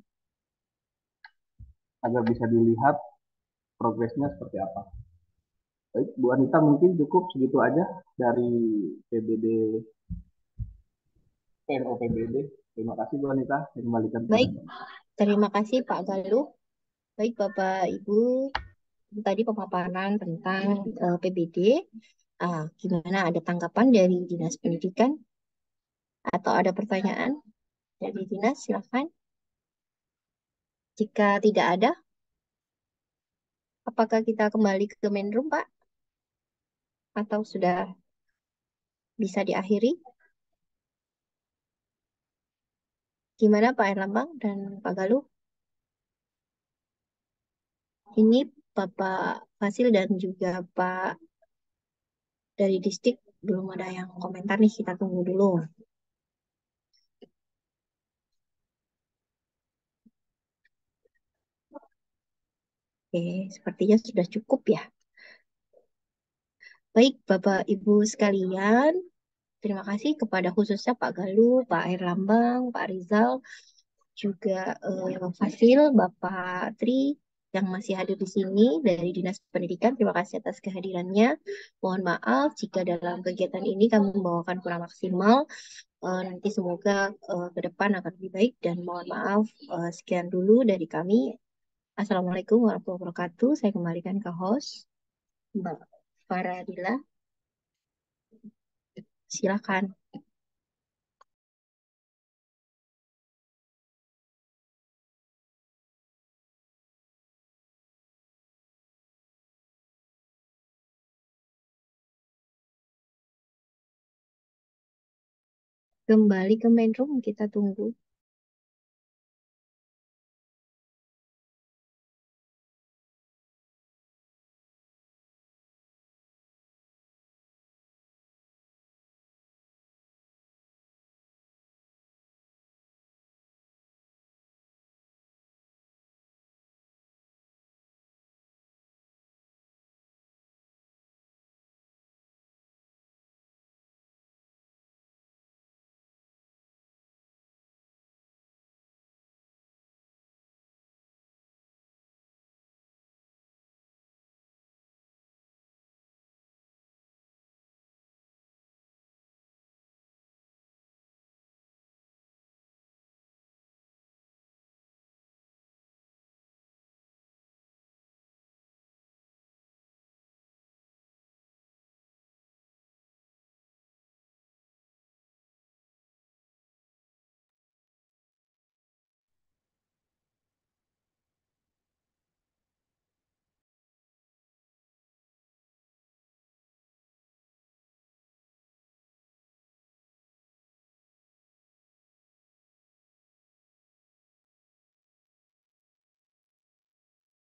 agar bisa dilihat progresnya seperti apa. Baik, Bu Anita mungkin cukup segitu aja dari PBD PMO PBD. Terima kasih Bu Anita, saya kembalikan kepada Baik, terima kasih Pak Galuh. Baik Bapak Ibu, tadi pemaparan tentang PBD. Gimana, ada tanggapan dari Dinas Pendidikan atau ada pertanyaan dari Dinas? Silakan. Jika tidak ada, apakah kita kembali ke main room Pak? Atau sudah bisa diakhiri? Gimana Pak Erlambang dan Pak Galuh? Ini Bapak Fasil dan juga Pak dari distrik belum ada yang komentar nih, kita tunggu dulu. Oke, sepertinya sudah cukup ya. Baik, Bapak Ibu sekalian, terima kasih kepada khususnya Pak Galuh, Pak Herlambang, Pak Rizal, juga Fasil, Bapak Tri yang masih hadir di sini dari Dinas Pendidikan. Terima kasih atas kehadirannya. Mohon maaf jika dalam kegiatan ini kami membawakan kurang maksimal. Nanti semoga ke depan akan lebih baik, dan mohon maaf. Sekian dulu dari kami. Assalamualaikum warahmatullahi wabarakatuh. Saya kembalikan ke host, Mbak Faradila. Silakan. kembali ke main room, kita tunggu.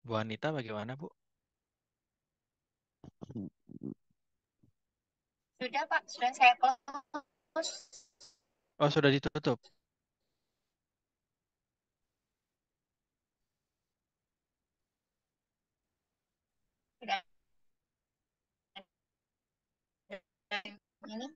Bu Anita bagaimana, Bu? Sudah Pak, sudah saya close. Oh, sudah ditutup. Sudah. Ini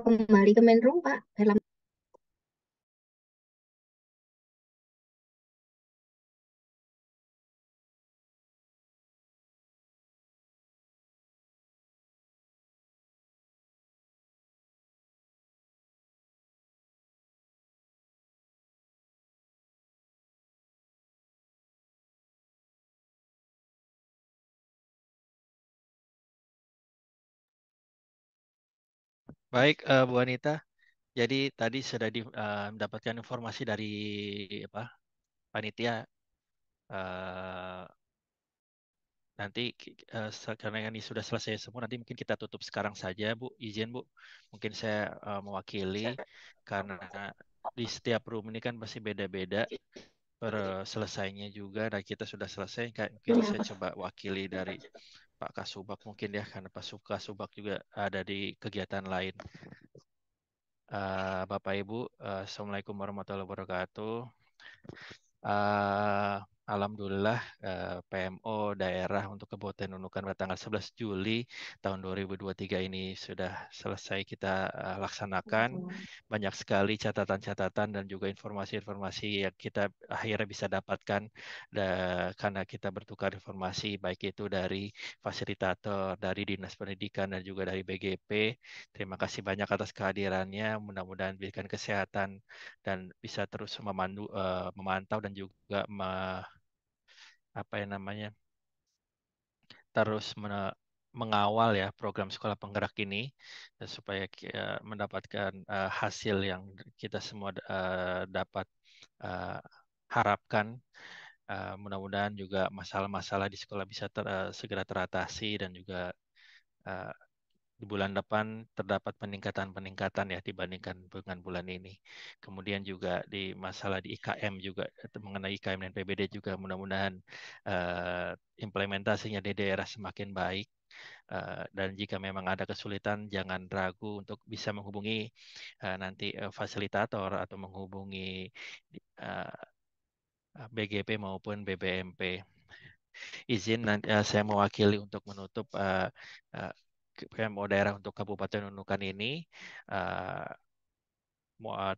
kembali ke main room Pak. Dalam Baik, Bu Anita. Jadi tadi sudah mendapatkan informasi dari apa panitia. eh, Nanti karena ini sudah selesai semua, nanti mungkin kita tutup sekarang saja, Bu. Izin, Bu. Mungkin saya mewakili karena di setiap room ini kan pasti beda-beda per selesainya juga. Dan kita sudah selesai, kayak mungkin saya coba wakili dari Pak Kasubag mungkin ya, karena Pak Kasubag juga ada di kegiatan lain. Bapak Ibu, Assalamualaikum warahmatullahi wabarakatuh. Eh, Alhamdulillah PMO daerah untuk Kabupaten Nunukan pada tanggal 11 Juli tahun 2023 ini sudah selesai kita laksanakan. Banyak sekali catatan-catatan dan juga informasi-informasi yang kita akhirnya bisa dapatkan karena kita bertukar informasi baik itu dari fasilitator, dari Dinas Pendidikan dan juga dari BGP. Terima kasih banyak atas kehadirannya. Mudah-mudahan berikan kesehatan dan bisa terus memantau dan juga apa yang namanya terus mengawal ya program sekolah penggerak ini supaya mendapatkan hasil yang kita semua dapat uh, harapkan. Mudah-mudahan juga masalah-masalah di sekolah bisa segera teratasi dan juga uh, di bulan depan terdapat peningkatan-peningkatan ya dibandingkan dengan bulan ini. Kemudian juga di masalah di IKM juga mengenai IKM dan PBD juga mudah-mudahan implementasinya di daerah semakin baik. Dan jika memang ada kesulitan jangan ragu untuk bisa menghubungi nanti fasilitator atau menghubungi uh, BGP maupun BBMP. Izin nanti saya mewakili untuk menutup PMO daerah untuk Kabupaten Nunukan ini. Uh,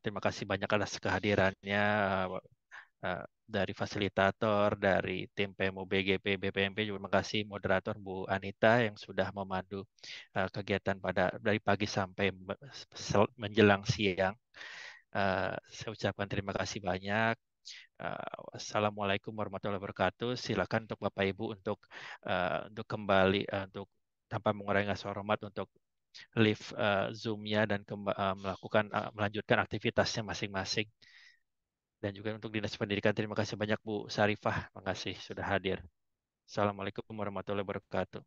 Terima kasih banyak atas kehadirannya dari fasilitator, dari tim PMO BGP, BPMP. Juga terima kasih moderator Bu Anita yang sudah memandu kegiatan dari pagi sampai menjelang siang. Saya ucapkan terima kasih banyak. Wassalamualaikum warahmatullahi wabarakatuh. Silakan untuk Bapak Ibu untuk kembali untuk tanpa mengurangi rasa hormat untuk leave Zoom-nya dan melanjutkan aktivitasnya masing-masing. Dan juga untuk Dinas Pendidikan, terima kasih banyak Bu Sarifah, terima kasih sudah hadir. Assalamualaikum warahmatullahi wabarakatuh.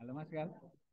Halo Mas Gal.